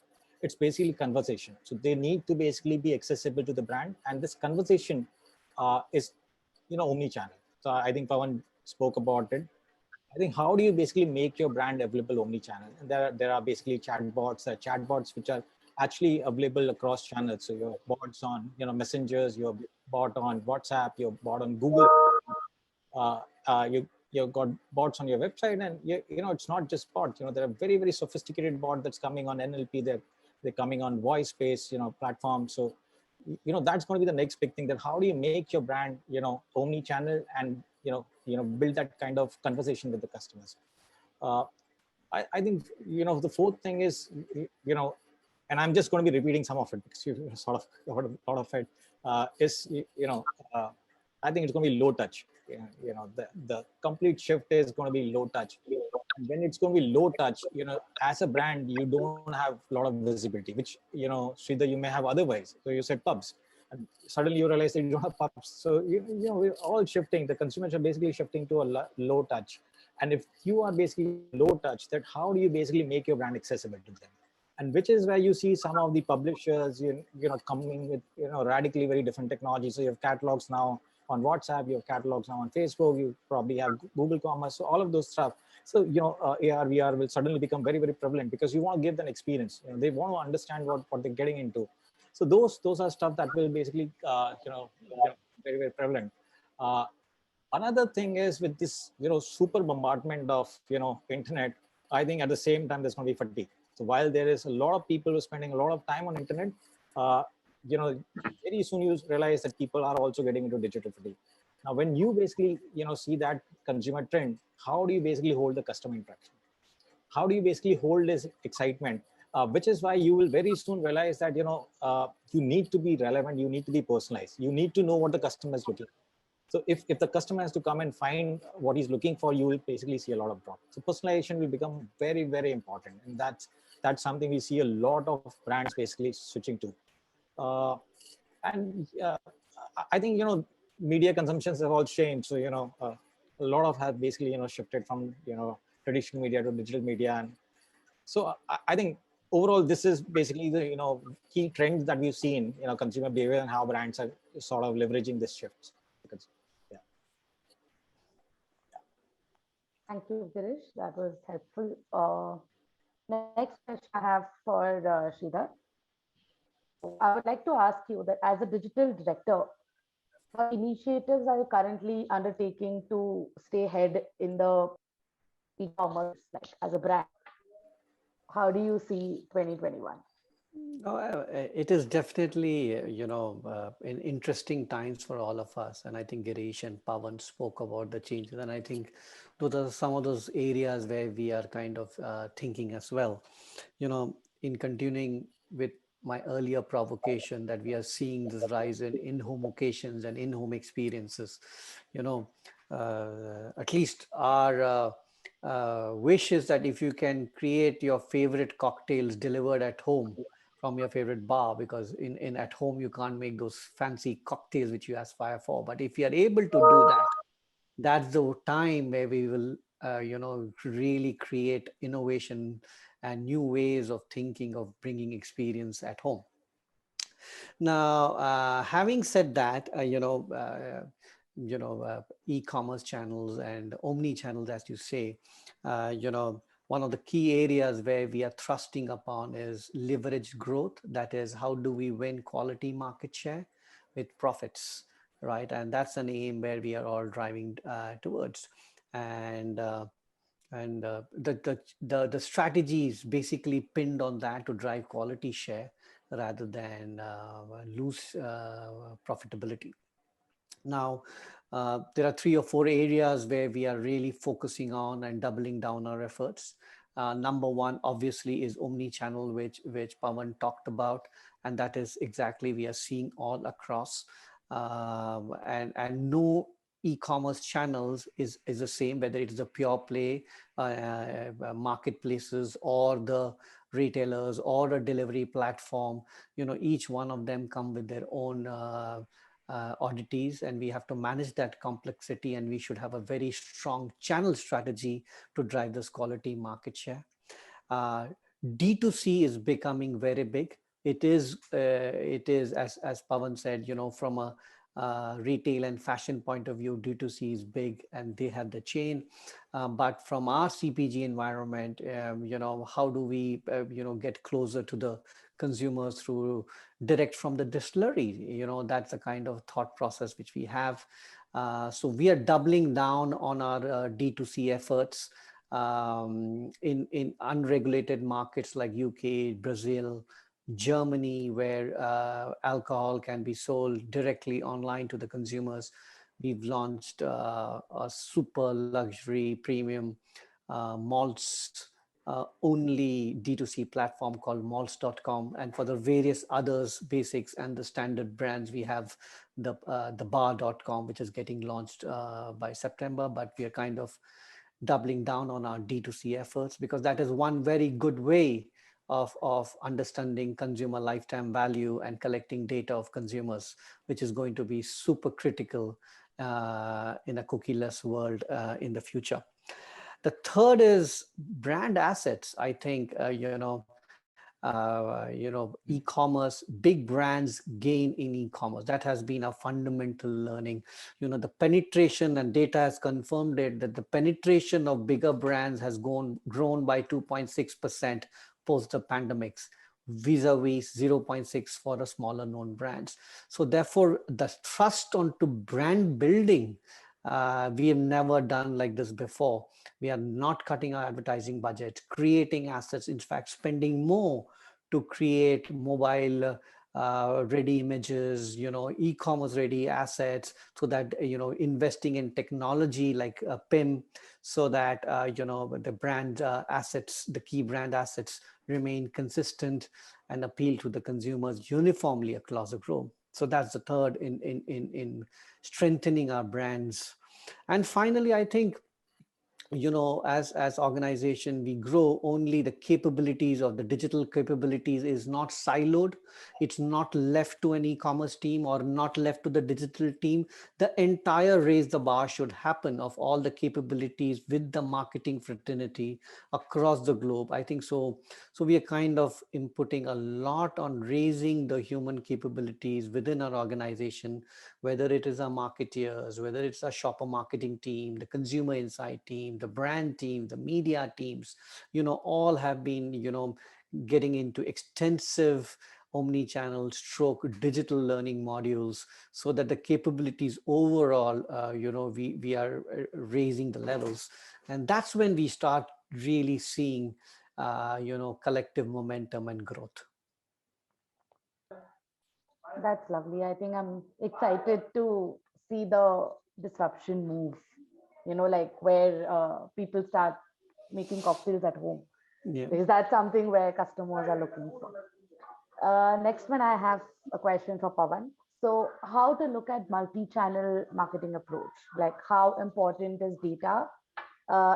It's basically conversation. So they need to basically be accessible to the brand. And this conversation is, omnichannel. So I think Pawan spoke about it. I think how do you basically make your brand available omnichannel? And there are basically chatbots which are actually available across channels. So your bots on messengers, your bot on WhatsApp, your bot on Google. You've got bots on your website, and it's not just bots. There are very, very sophisticated bots that's coming on NLP. They're coming on voice-based platforms. So that's going to be the next big thing. That how do you make your brand omni-channel and build that kind of conversation with the customers. I think the fourth thing is and I'm just going to be repeating some of it because you sort of covered a lot of it. I think it's going to be low touch. The complete shift is going to be low touch. when it's going to be low touch, as a brand, you don't have a lot of visibility, which, Sridhar, you may have otherwise. So you said pubs, and suddenly you realize that you don't have pubs. So, we're all shifting. The consumers are basically shifting to a low touch. And if you are basically low touch, that how do you basically make your brand accessible to them? And which is where you see some of the publishers, coming with, radically very different technologies. So you have catalogs now on WhatsApp, you have catalogs now on Facebook, you probably have Google Commerce, so all of those stuff. So, AR, VR will suddenly become very, very prevalent because you want to give them experience. They want to understand what they're getting into. So those are stuff that will basically, very, very prevalent. Another thing is with this, super bombardment of, internet, I think at the same time, there's going to be fatigue. So while there is a lot of people who are spending a lot of time on internet, very soon you realize that people are also getting into digital fatigue. Now, when you basically, see that consumer trend, how do you basically hold the customer interaction? How do you basically hold this excitement? Which is why you will very soon realize that, you need to be relevant, you need to be personalized, you need to know what the customer is looking for. So if the customer has to come and find what he's looking for, you will basically see a lot of drop. So personalization will become very, very important. And that's something we see a lot of brands basically switching to. And I think, media consumptions have all changed. So, a lot of have basically, shifted from, traditional media to digital media. And so I think overall, this is basically the, key trends that we've seen, consumer behavior and how brands are sort of leveraging this shift. Yeah. Thank you, Girish. That was helpful. Next question I have for Sridhar. I would like to ask you that as a digital director, what initiatives are you currently undertaking to stay ahead in the e-commerce, like as a brand? How do you see 2021? It is definitely, in interesting times for all of us. And I think Girish and Pawan spoke about the changes. And I think those are some of those areas where we are kind of thinking as well. In continuing with my earlier provocation that we are seeing this rise in in-home occasions and in-home experiences, at least our wish is that if you can create your favorite cocktails delivered at home from your favorite bar, because in at home you can't make those fancy cocktails which you aspire for. But if you are able to do that, that's the time where we will, really create innovation and new ways of thinking of bringing experience at home. Now, having said that, e-commerce channels and omni-channels, as you say, one of the key areas where we are thrusting upon is leverage growth. That is, how do we win quality market share with profits, right? And that's an aim where we are all driving towards. And the strategy is basically pinned on that to drive quality share rather than lose profitability. Now, there are 3 or 4 areas where we are really focusing on and doubling down our efforts. Number one, obviously, is omni-channel, which Pawan talked about, and that is exactly we are seeing all across. And no e-commerce channels is the same, whether it is a pure play marketplaces or the retailers or a delivery platform. Each one of them come with their own oddities, and we have to manage that complexity, and we should have a very strong channel strategy to drive this quality market share. D2C is becoming very big. It is as Pawan said, from a retail and fashion point of view, D2C is big and they have the chain. But from our CPG environment, how do we, get closer to the consumers through direct from the distillery? That's the kind of thought process which we have. So we are doubling down on our D2C efforts in unregulated markets like UK, Brazil, Germany, where alcohol can be sold directly online to the consumers. We've launched a super luxury premium malts only D2C platform called malts.com. And for the various others, basics and the standard brands, we have the bar.com, which is getting launched by September, but we are kind of doubling down on our D2C efforts, because that is one very good way of understanding consumer lifetime value and collecting data of consumers, which is going to be super critical in a cookieless world in the future. The third is brand assets. I think, e-commerce, big brands gain in e-commerce. That has been a fundamental learning. The penetration, and data has confirmed it, that the penetration of bigger brands has grown by 2.6% post the pandemics, vis-a-vis 0.6 for the smaller known brands. So therefore, the thrust onto brand building, we have never done like this before. We are not cutting our advertising budget, creating assets, in fact, spending more to create mobile ready images, e-commerce ready assets, so that, investing in technology like PIM, so that, the brand assets, the key brand assets remain consistent and appeal to the consumers uniformly across the globe. So that's the third in strengthening our brands. And finally, I think, as organization, we grow, only the capabilities of the digital capabilities is not siloed. It's not left to an e-commerce team or not left to the digital team. The entire raise the bar should happen of all the capabilities with the marketing fraternity across the globe. I think so we are kind of inputting a lot on raising the human capabilities within our organization, whether it is our marketeers, whether it's our shopper marketing team, the consumer insight team, the brand team, the media teams, all have been, getting into extensive omni-channel stroke digital learning modules, so that the capabilities overall, we are raising the levels. And that's when we start really seeing, collective momentum and growth. That's lovely. I think I'm excited to see the disruption move, like where people start making cocktails at home. Yeah. Because that's something where customers are looking for. Next one, I have a question for Pawan. So how to look at multi-channel marketing approach? Like how important is data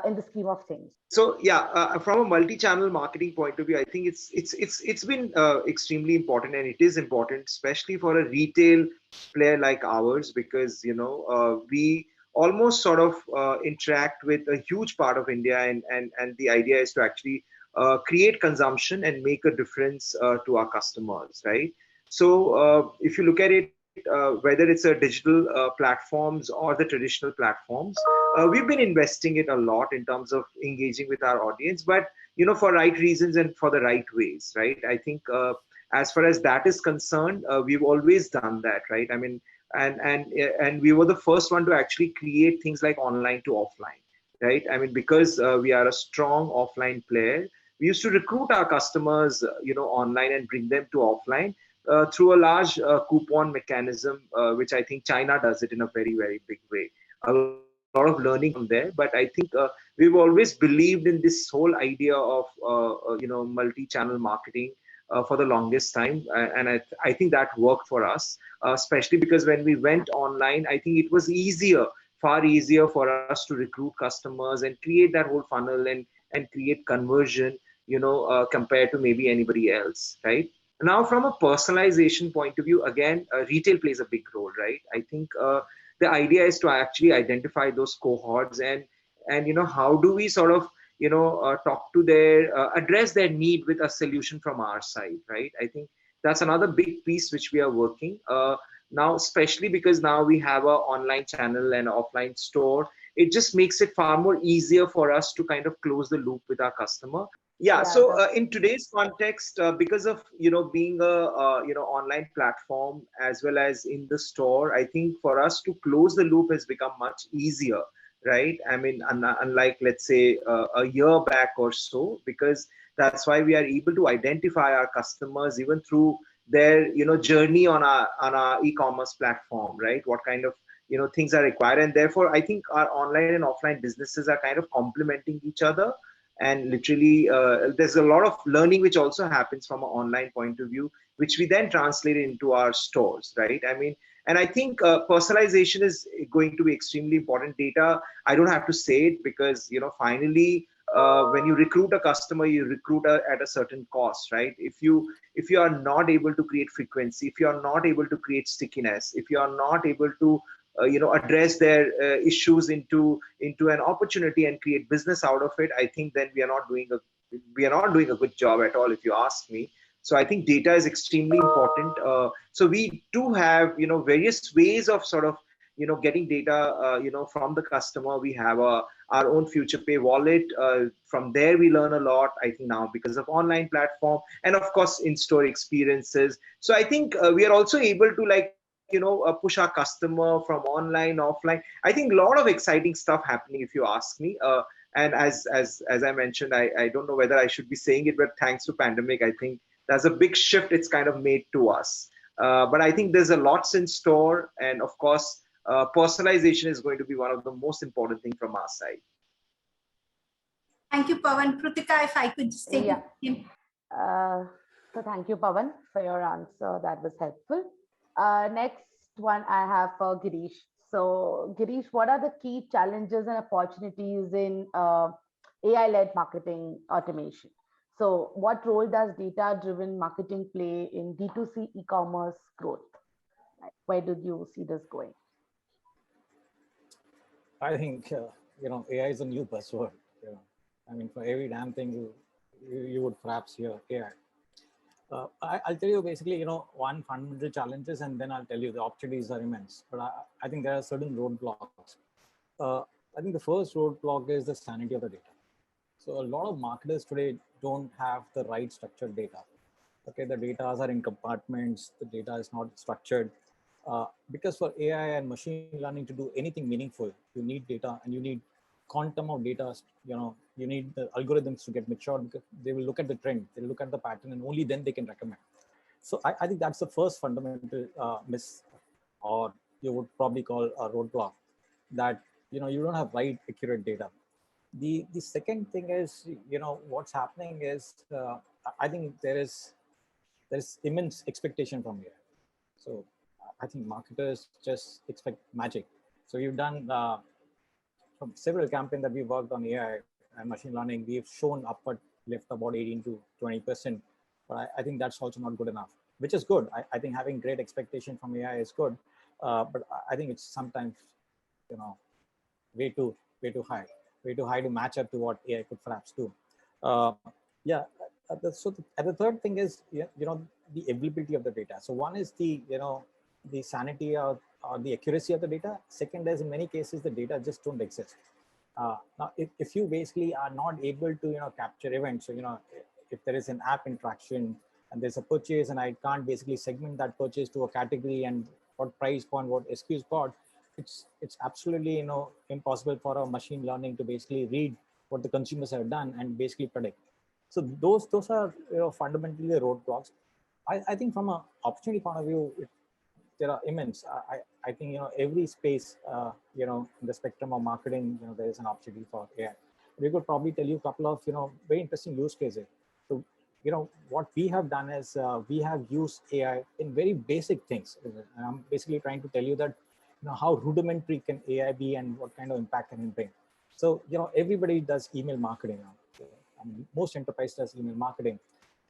in the scheme of things? So yeah, from a multi-channel marketing point of view, I think it's been extremely important, and it is important, especially for a retail player like ours, because we almost sort of interact with a huge part of India, and the idea is to actually create consumption and make a difference to our customers, right? So if you look at it, whether it's a digital platforms or the traditional platforms, we've been investing it a lot in terms of engaging with our audience, but for right reasons and for the right ways, right? I think as far as that is concerned, we've always done that, right? I mean, and we were the first one to actually create things like online to offline, right? I mean, because we are a strong offline player, we used to recruit our customers, online and bring them to offline through a large coupon mechanism, which I think China does it in a very, very big way. A lot of learning from there, but I think we've always believed in this whole idea of multi-channel marketing for the longest time, and I think that worked for us, especially because when we went online, I think it was far easier for us to recruit customers and create that whole funnel and create conversion, compared to maybe anybody else, right? Now, from a personalization point of view, again, retail plays a big role, right? I think the idea is to actually identify those cohorts and how do we sort of talk to address their need with a solution from our side, right? I think that's another big piece which we are working now, especially because now we have an online channel and an offline store. It just makes it far more easier for us to kind of close the loop with our customer. Yeah. So in today's context, because of being a online platform as well as in the store, I think for us to close the loop has become much easier, right? I mean, unlike let's say a year back or so, because that's why we are able to identify our customers even through their journey on our e-commerce platform, right? What kind of things are required, and therefore I think our online and offline businesses are kind of complementing each other. And literally, there's a lot of learning which also happens from an online point of view, which we then translate into our stores, right? I mean, And I think personalization is going to be extremely important. Data, I don't have to say it, because finally, when you recruit a customer, you recruit at a certain cost, right? If you are not able to create frequency, if you are not able to create stickiness, if you are not able to address their issues into an opportunity and create business out of it, I think then we are not doing a good job at all, if you ask me. So I think data is extremely important. So we do have various ways of sort of getting data from the customer. We have our own future pay wallet. From there we learn a lot, I think, now, because of online platform, and of course in-store experiences. So I think we are also able to push our customer from online, offline. I think a lot of exciting stuff happening, if you ask me. And as I mentioned, I don't know whether I should be saying it, but thanks to pandemic, I think there's a big shift it's kind of made to us. But I think there's a lots in store, and of course, personalization is going to be one of the most important things from our side. Thank you, Pawan. Kritika, if I could just take it. So thank you, Pawan, for your answer. That was helpful. Next one I have for Girish. So Girish, what are the key challenges and opportunities in AI-led marketing automation? So what role does data-driven marketing play in D2C e-commerce growth? Where did you see this going? I think, AI is a new buzzword. I mean, for every damn thing you would perhaps hear AI. I'll tell you basically, one fundamental challenges, and then I'll tell you the opportunities are immense. But I think there are certain roadblocks. I think the first roadblock is the sanity of the data. So a lot of marketers today don't have the right structured data. Okay, the data are in compartments. The data is not structured. Because for AI and machine learning to do anything meaningful, you need data, and you need quantum of data. You need the algorithms to get matured, because they will look at the trend, they will look at the pattern, and only then they can recommend. So I think that's the first fundamental miss, or you would probably call a roadblock, that you don't have right, accurate data. The second thing is, what's happening is, I think there's immense expectation from AI. So I think marketers just expect magic. So we've done from several campaigns that we worked on AI and machine learning, we've shown upward lift about 18 to 20%. But I think that's also not good enough, which is good. I think having great expectation from AI is good. But I think it's sometimes, way too high to match up to what AI could perhaps do. The third thing is, the availability of the data. So one is the sanity or the accuracy of the data. Second is, in many cases, the data just don't exist. Now, if you basically are not able to, capture events, so, if there is an app interaction and there's a purchase, and I can't basically segment that purchase to a category and what price point, what SKUs got, it's absolutely, impossible for a machine learning to basically read what the consumers have done and basically predict. So those are, fundamentally the roadblocks. I think from an opportunity point of view, there are immense. I think, every space, in the spectrum of marketing, there is an opportunity for AI. We could probably tell you a couple of, very interesting use cases. So, what we have done is we have used AI in very basic things. And I'm basically trying to tell you that, how rudimentary can AI be and what kind of impact can it bring. So, everybody does email marketing now. Most enterprise does email marketing.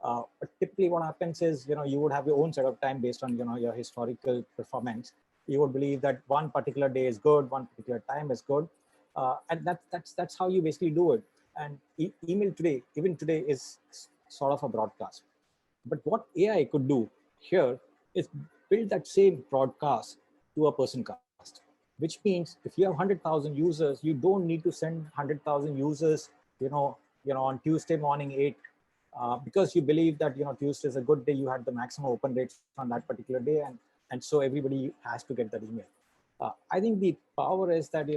But typically what happens is, you would have your own set of time based on, your historical performance. You would believe that one particular day is good, one particular time is good. And that's how you basically do it. And email today, even today, is sort of a broadcast. But what AI could do here is build that same broadcast to a person cast, which means if you have 100,000 users, you don't need to send 100,000 users, on Tuesday morning 8, because you believe that, Tuesday is a good day, you had the maximum open rates on that particular day, and so everybody has to get that email. I think the power is that,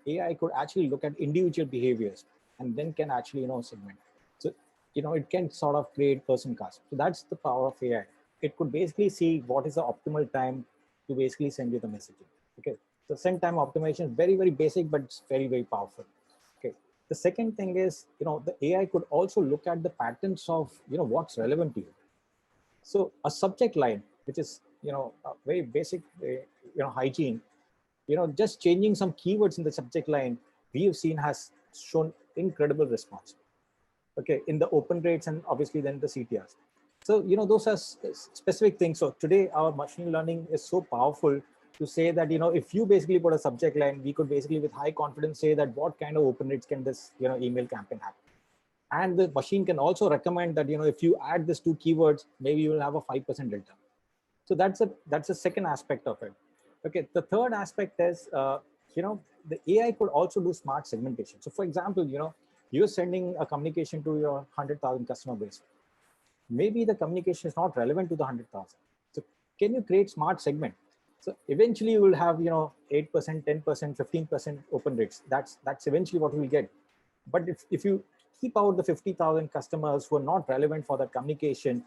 AI could actually look at individual behaviors and then can actually, segment. So, it can sort of create person cast. So that's the power of AI. It could basically see what is the optimal time to basically send you the messaging. Okay. So send time optimization is very, very basic, but it's very, very powerful. Okay. The second thing is, the AI could also look at the patterns of, what's relevant to you. So a subject line, which is very basic, hygiene, just changing some keywords in the subject line, we have seen has shown incredible response. Okay, in the open rates and obviously then the CTRs. So, those are specific things. So today our machine learning is so powerful to say that, if you basically put a subject line, we could basically with high confidence say that what kind of open rates can this, email campaign have. And the machine can also recommend that, if you add these two keywords, maybe you will have a 5% delta. So that's a second aspect of it. Okay, the third aspect is, the AI could also do smart segmentation. So for example, you're sending a communication to your 100,000 customer base. Maybe the communication is not relevant to the 100,000. So can you create smart segment? So eventually you will have, 8%, 10%, 15% open rates. That's eventually what we'll get. But if you keep out the 50,000 customers who are not relevant for that communication,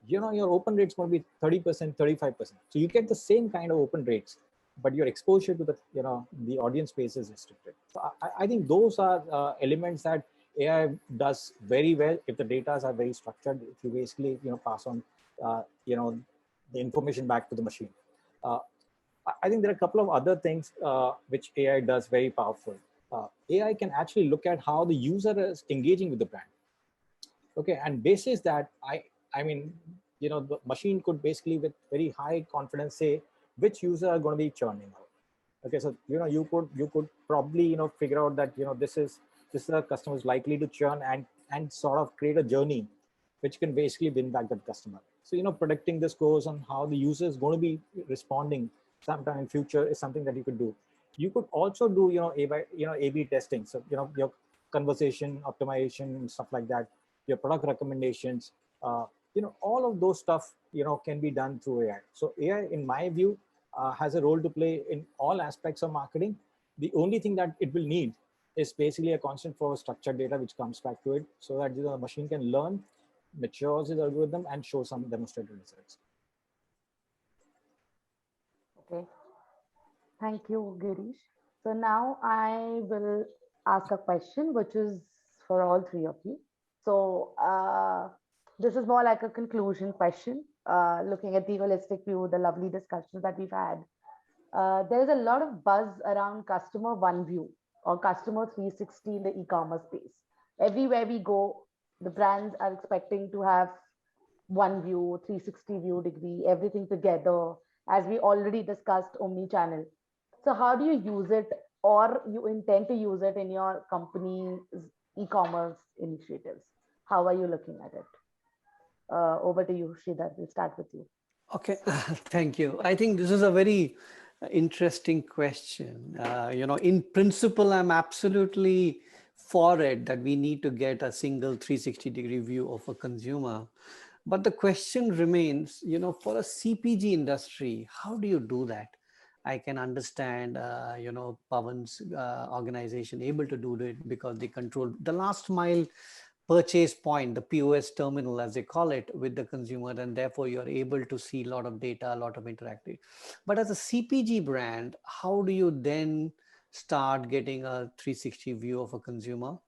your open rates will be 30%, 35%. So you get the same kind of open rates, but your exposure to the, the audience space is restricted. So I think those are elements that AI does very well if the data are very structured. If you basically, pass on, the information back to the machine. I think there are a couple of other things which AI does very powerful. AI can actually look at how the user is engaging with the brand. Okay, and basis that, I mean, the machine could basically with very high confidence say which user are going to be churning out. Okay, so you could probably figure out that this is a customer is likely to churn and sort of create a journey which can basically win back that customer. So predicting the scores on how the user is going to be responding sometime in future is something that you could do. You could also do A/B testing. So your conversation optimization, stuff like that, your product recommendations, all of those stuff can be done through AI. So AI, in my view, has a role to play in all aspects of marketing. The only thing that it will need is basically a constant flow of structured data which comes back to it, so that the machine can learn, matures its algorithm, and show some demonstrated results. Okay. Thank you, Girish. So now I will ask a question, which is for all three of you. So this is more like a conclusion question, looking at the holistic view, the lovely discussions that we've had. There's a lot of buzz around customer one view or customer 360 in the e-commerce space. Everywhere we go, the brands are expecting to have one view, 360 view degree, everything together, as we already discussed, omnichannel. So how do you use it, or you intend to use it in your company's e-commerce initiatives? How are you looking at it? Over to you, Sridhar. We'll start with you. Okay, thank you. I think this is a very interesting question. In principle, I'm absolutely for it that we need to get a single 360-degree view of a consumer. But the question remains, for a CPG industry, how do you do that? I can understand, Pawan's organization able to do it because they control the last mile purchase point, the POS terminal, as they call it, with the consumer, and therefore you're able to see a lot of data, a lot of interactive. But as a CPG brand, how do you then start getting a 360 view of a consumer?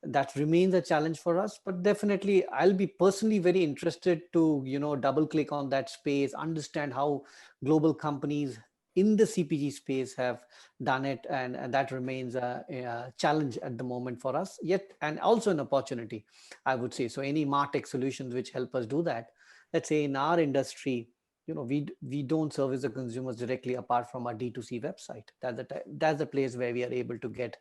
That remains a challenge for us, but definitely I'll be personally very interested to, double click on that space, understand how global companies in the CPG space have done it, and that remains a challenge at the moment for us, yet, and also an opportunity, I would say. So any MarTech solutions which help us do that. Let's say in our industry, we don't service the consumers directly apart from our D2C website. That's the place where we are able to get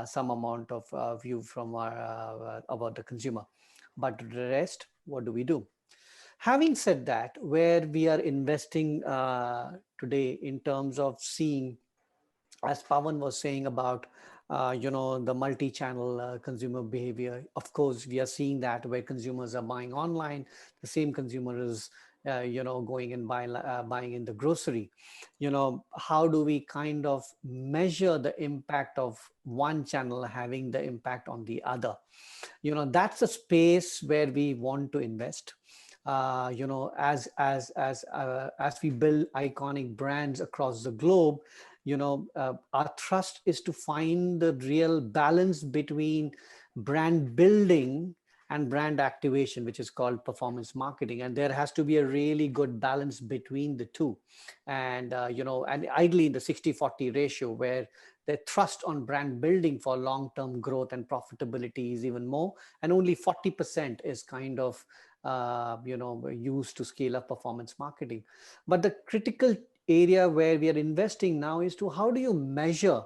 some amount of view from our about the consumer. But the rest, what do we do? Having said that, where we are investing today in terms of seeing, as Pawan was saying about, the multi-channel consumer behavior, of course, we are seeing that where consumers are buying online, the same consumer is, going and buying in the grocery. How do we kind of measure the impact of one channel having the impact on the other? That's a space where we want to invest. As we build iconic brands across the globe, our thrust is to find the real balance between brand building and brand activation, which is called performance marketing. And there has to be a really good balance between the two. And, and ideally in the 60-40 ratio, where the thrust on brand building for long-term growth and profitability is even more, and only 40% is kind of used to scale up performance marketing. But the critical area where we are investing now is to how do you measure,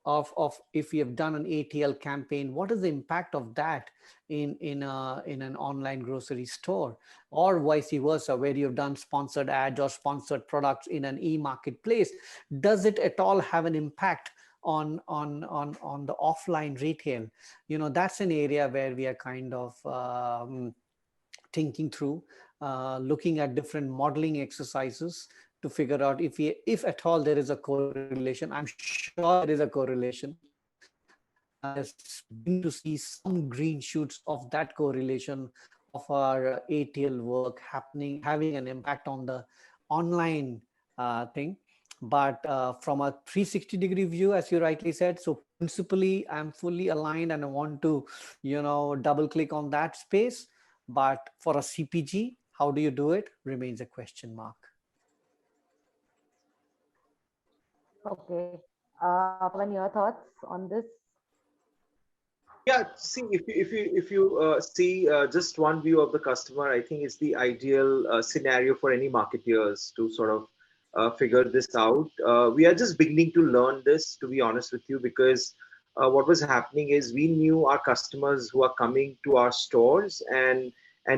of if we have done an ATL campaign, what is the impact of that in an online grocery store, or vice versa, where you've done sponsored ads or sponsored products in an e-marketplace. Does it at all have an impact on the offline retail? That's an area where we are kind of thinking through, looking at different modeling exercises to figure out if at all there is a correlation. I'm sure there is a correlation. There's beginning to see some green shoots of that correlation of our ATL work having an impact on the online thing. But from a 360-degree view, as you rightly said, so principally, I'm fully aligned and I want to, double click on that space. But for a CPG, how do you do it remains a question mark. Okay. Pawan, your thoughts on this? Yeah, see, if you see just one view of the customer, I think it's the ideal scenario for any marketeers to sort of figure this out. We are just beginning to learn this, to be honest with you, because what was happening is we knew our customers who are coming to our stores, and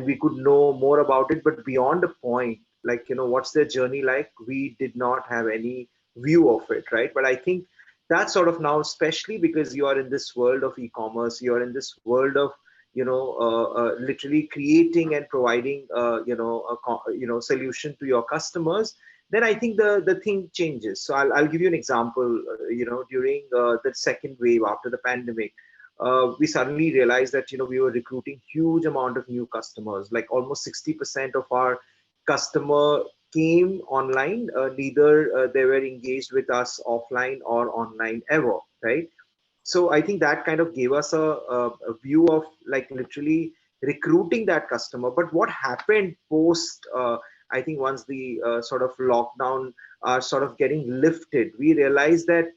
we could know more about it, but beyond a point, like, what's their journey like, we did not have any view of it, right? But I think that's sort of now, especially because you are in this world of e-commerce, you're in this world of literally creating and providing solution to your customers, then I think the thing changes. So I'll give you an example. During the second wave after the pandemic, we suddenly realized that we were recruiting huge amount of new customers, like almost 60% of our customer came online. Neither they were engaged with us offline or online ever, right? So I think that kind of gave us a view of like literally recruiting that customer. But what happened post, I think once the sort of lockdown are sort of getting lifted, we realized that,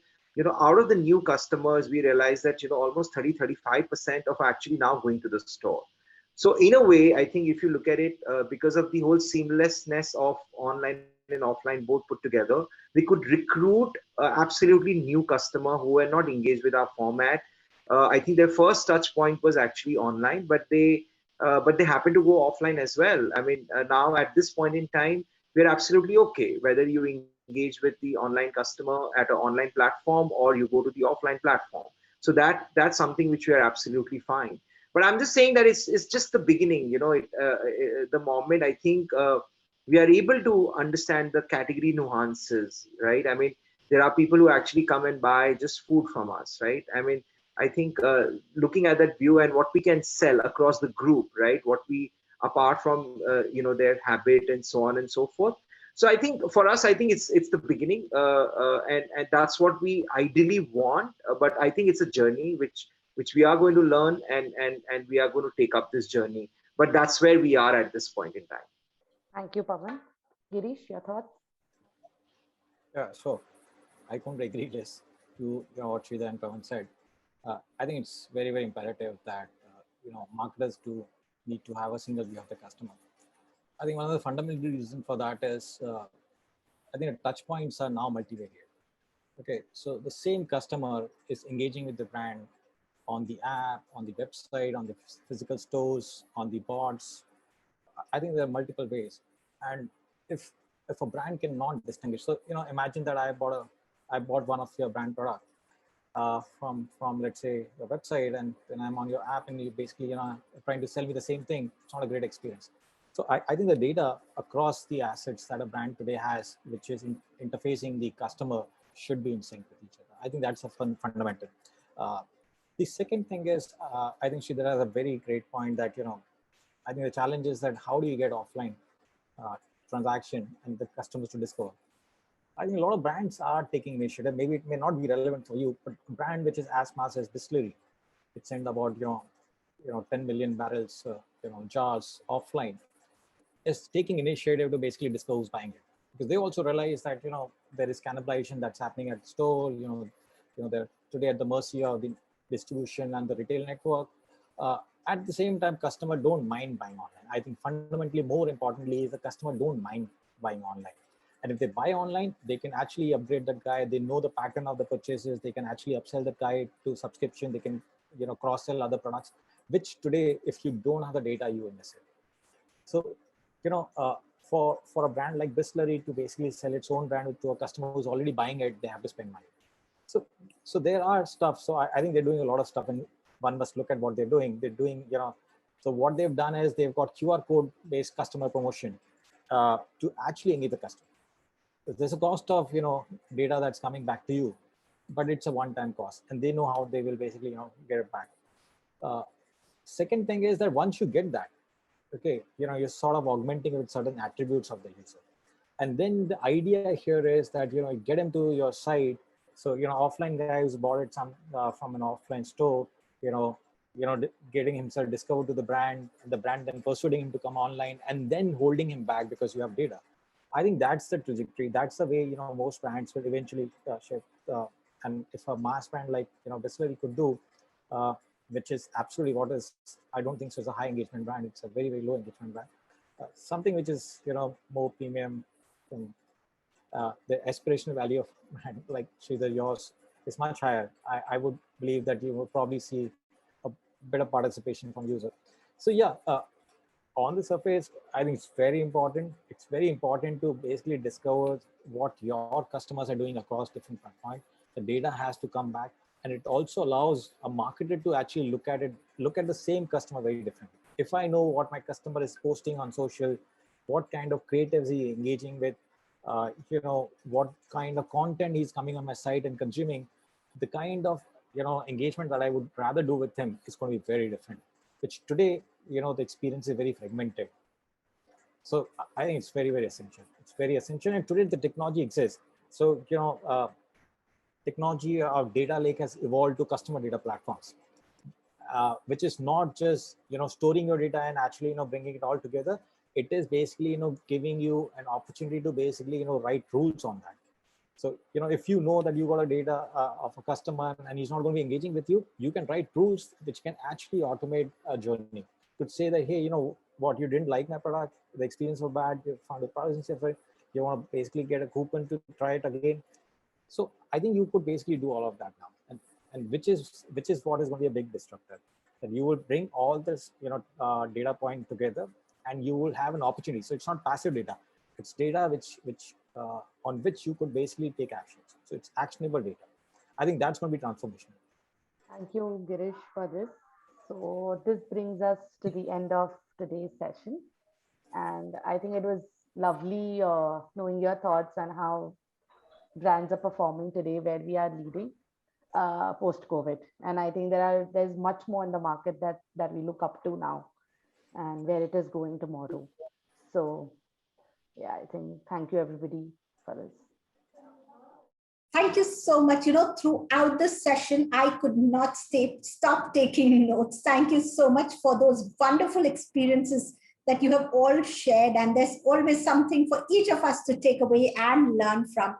out of the new customers, we realized that, almost 30-35% of actually now going to the store. So in a way, I think if you look at it, because of the whole seamlessness of online and offline both put together, we could recruit absolutely new customer who were not engaged with our format. I think their first touch point was actually online, but they happen to go offline as well. I mean, now at this point in time, we're absolutely okay whether you engage with the online customer at an online platform or you go to the offline platform. So that's something which we are absolutely fine. But I'm just saying that it's just the beginning. The moment I think we are able to understand the category nuances, right? I mean, there are people who actually come and buy just food from us, right? I mean, I think looking at that view and what we can sell across the group, right? What we, apart from their habit and so on and so forth. So I think for us, I think it's the beginning, and that's what we ideally want. But I think it's a journey which we are going to learn, and we are going to take up this journey. But that's where we are at this point in time. Thank you, Pawan. Girish, your thoughts? Yeah, so I couldn't agree less to what Sridhar and Pawan said. I think it's very, very imperative that marketers do need to have a single view of the customer. I think one of the fundamental reasons for that is I think the touch points are now multivariate. Okay, so the same customer is engaging with the brand on the app, on the website, on the physical stores, on the bots. I think there are multiple ways. And if a brand cannot distinguish, so imagine that I bought one of your brand product from let's say your website, and then I'm on your app and you basically trying to sell me the same thing. It's not a great experience. So I think the data across the assets that a brand today has, which is interfacing the customer, should be in sync with each other. I think that's a fundamental. The second thing is, I think Sridhar has a very great point that, I think the challenge is that how do you get offline transaction and the customers to discover? I think a lot of brands are taking initiative. Maybe it may not be relevant for you, but a brand which is as mass as Distillery, it's in about, 10 million barrels, jars offline, is taking initiative to basically discover who's buying it, because they also realize that there is cannibalization that's happening at store. They're today at the mercy of the distribution and the retail network. At the same time, customer don't mind buying online. I think fundamentally, more importantly, is the customer don't mind buying online. And if they buy online, they can actually upgrade that guy. They know the pattern of the purchases. They can actually upsell that guy to subscription. They can cross-sell other products, which today, if you don't have the data, you will miss it. So, for a brand like Bisleri to basically sell its own brand to a customer who's already buying it, they have to spend money. So there are stuff. So I think they're doing a lot of stuff, and one must look at what they're doing. They're doing, so what they've done is they've got QR code based customer promotion to actually engage the customer. There's a cost of, data that's coming back to you, but it's a one-time cost, and they know how they will basically, get it back. Second thing is that once you get that, okay, you're sort of augmenting with certain attributes of the user. And then the idea here is that, get him to your site. So, offline guy who's bought it from an offline store, getting himself discovered to the brand then persuading him to come online, and then holding him back because you have data. I think that's the trajectory. That's the way, most brands will eventually shift. And if a mass brand like, Bisleri could do, which is absolutely what is, I don't think so it's a high engagement brand. It's a very, very low engagement brand. Something which is, more premium. The aspirational value of brand like Sridhar, yours is much higher. I would believe that you will probably see a better participation from users. So yeah, on the surface, I think it's very important. It's very important to basically discover what your customers are doing across different platforms. The data has to come back, and it also allows a marketer to actually look at the same customer very differently. If I know what my customer is posting on social, what kind of creatives he engaging with, what kind of content he's coming on my site and consuming, the kind of, engagement that I would rather do with him is going to be very different, which today, the experience is very fragmented. So I think it's very, very essential. It's very essential. And today the technology exists. So, technology of data lake has evolved to customer data platforms, which is not just, storing your data and actually, bringing it all together. It is basically, giving you an opportunity to basically, write rules on that. So, if you know that you got a data of a customer and he's not going to be engaging with you, you can write rules which can actually automate a journey. You could say that, hey, what, you didn't like my product, the experience was bad, you found the product different, you want to basically get a coupon to try it again. So I think you could basically do all of that now, and which is what is going to be a big disruptor. That you will bring all this, data point together, and you will have an opportunity. So it's not passive data; it's data which on which you could basically take actions. So it's actionable data. I think that's going to be transformational. Thank you, Girish, for this. So this brings us to the end of today's session, and I think it was lovely knowing your thoughts on how brands are performing today, where we are leading post-COVID. And I think there's much more in the market that we look up to now, and where it is going tomorrow. So yeah, I think thank you everybody for this. Thank you so much. Throughout the session, I could not stop taking notes. Thank you so much for those wonderful experiences that you have all shared. And there's always something for each of us to take away and learn from.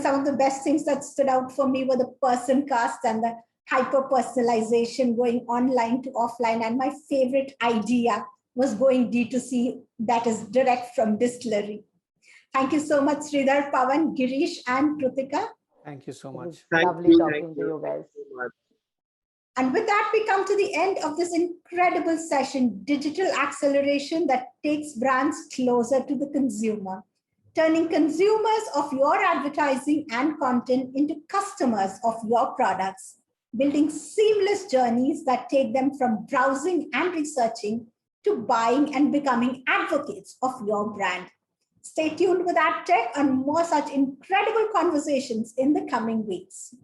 Some of the best things that stood out for me were the person cast and the hyper-personalization, going online to offline. And my favorite idea was going D2C, that is direct from distillery. Thank you so much, Sridhar, Pawan, Girish, and Kritika. Thank you so much. Lovely talking to you guys. And with that, we come to the end of this incredible session, digital acceleration that takes brands closer to the consumer, turning consumers of your advertising and content into customers of your products, building seamless journeys that take them from browsing and researching to buying and becoming advocates of your brand. Stay tuned with AdTech and more such incredible conversations in the coming weeks.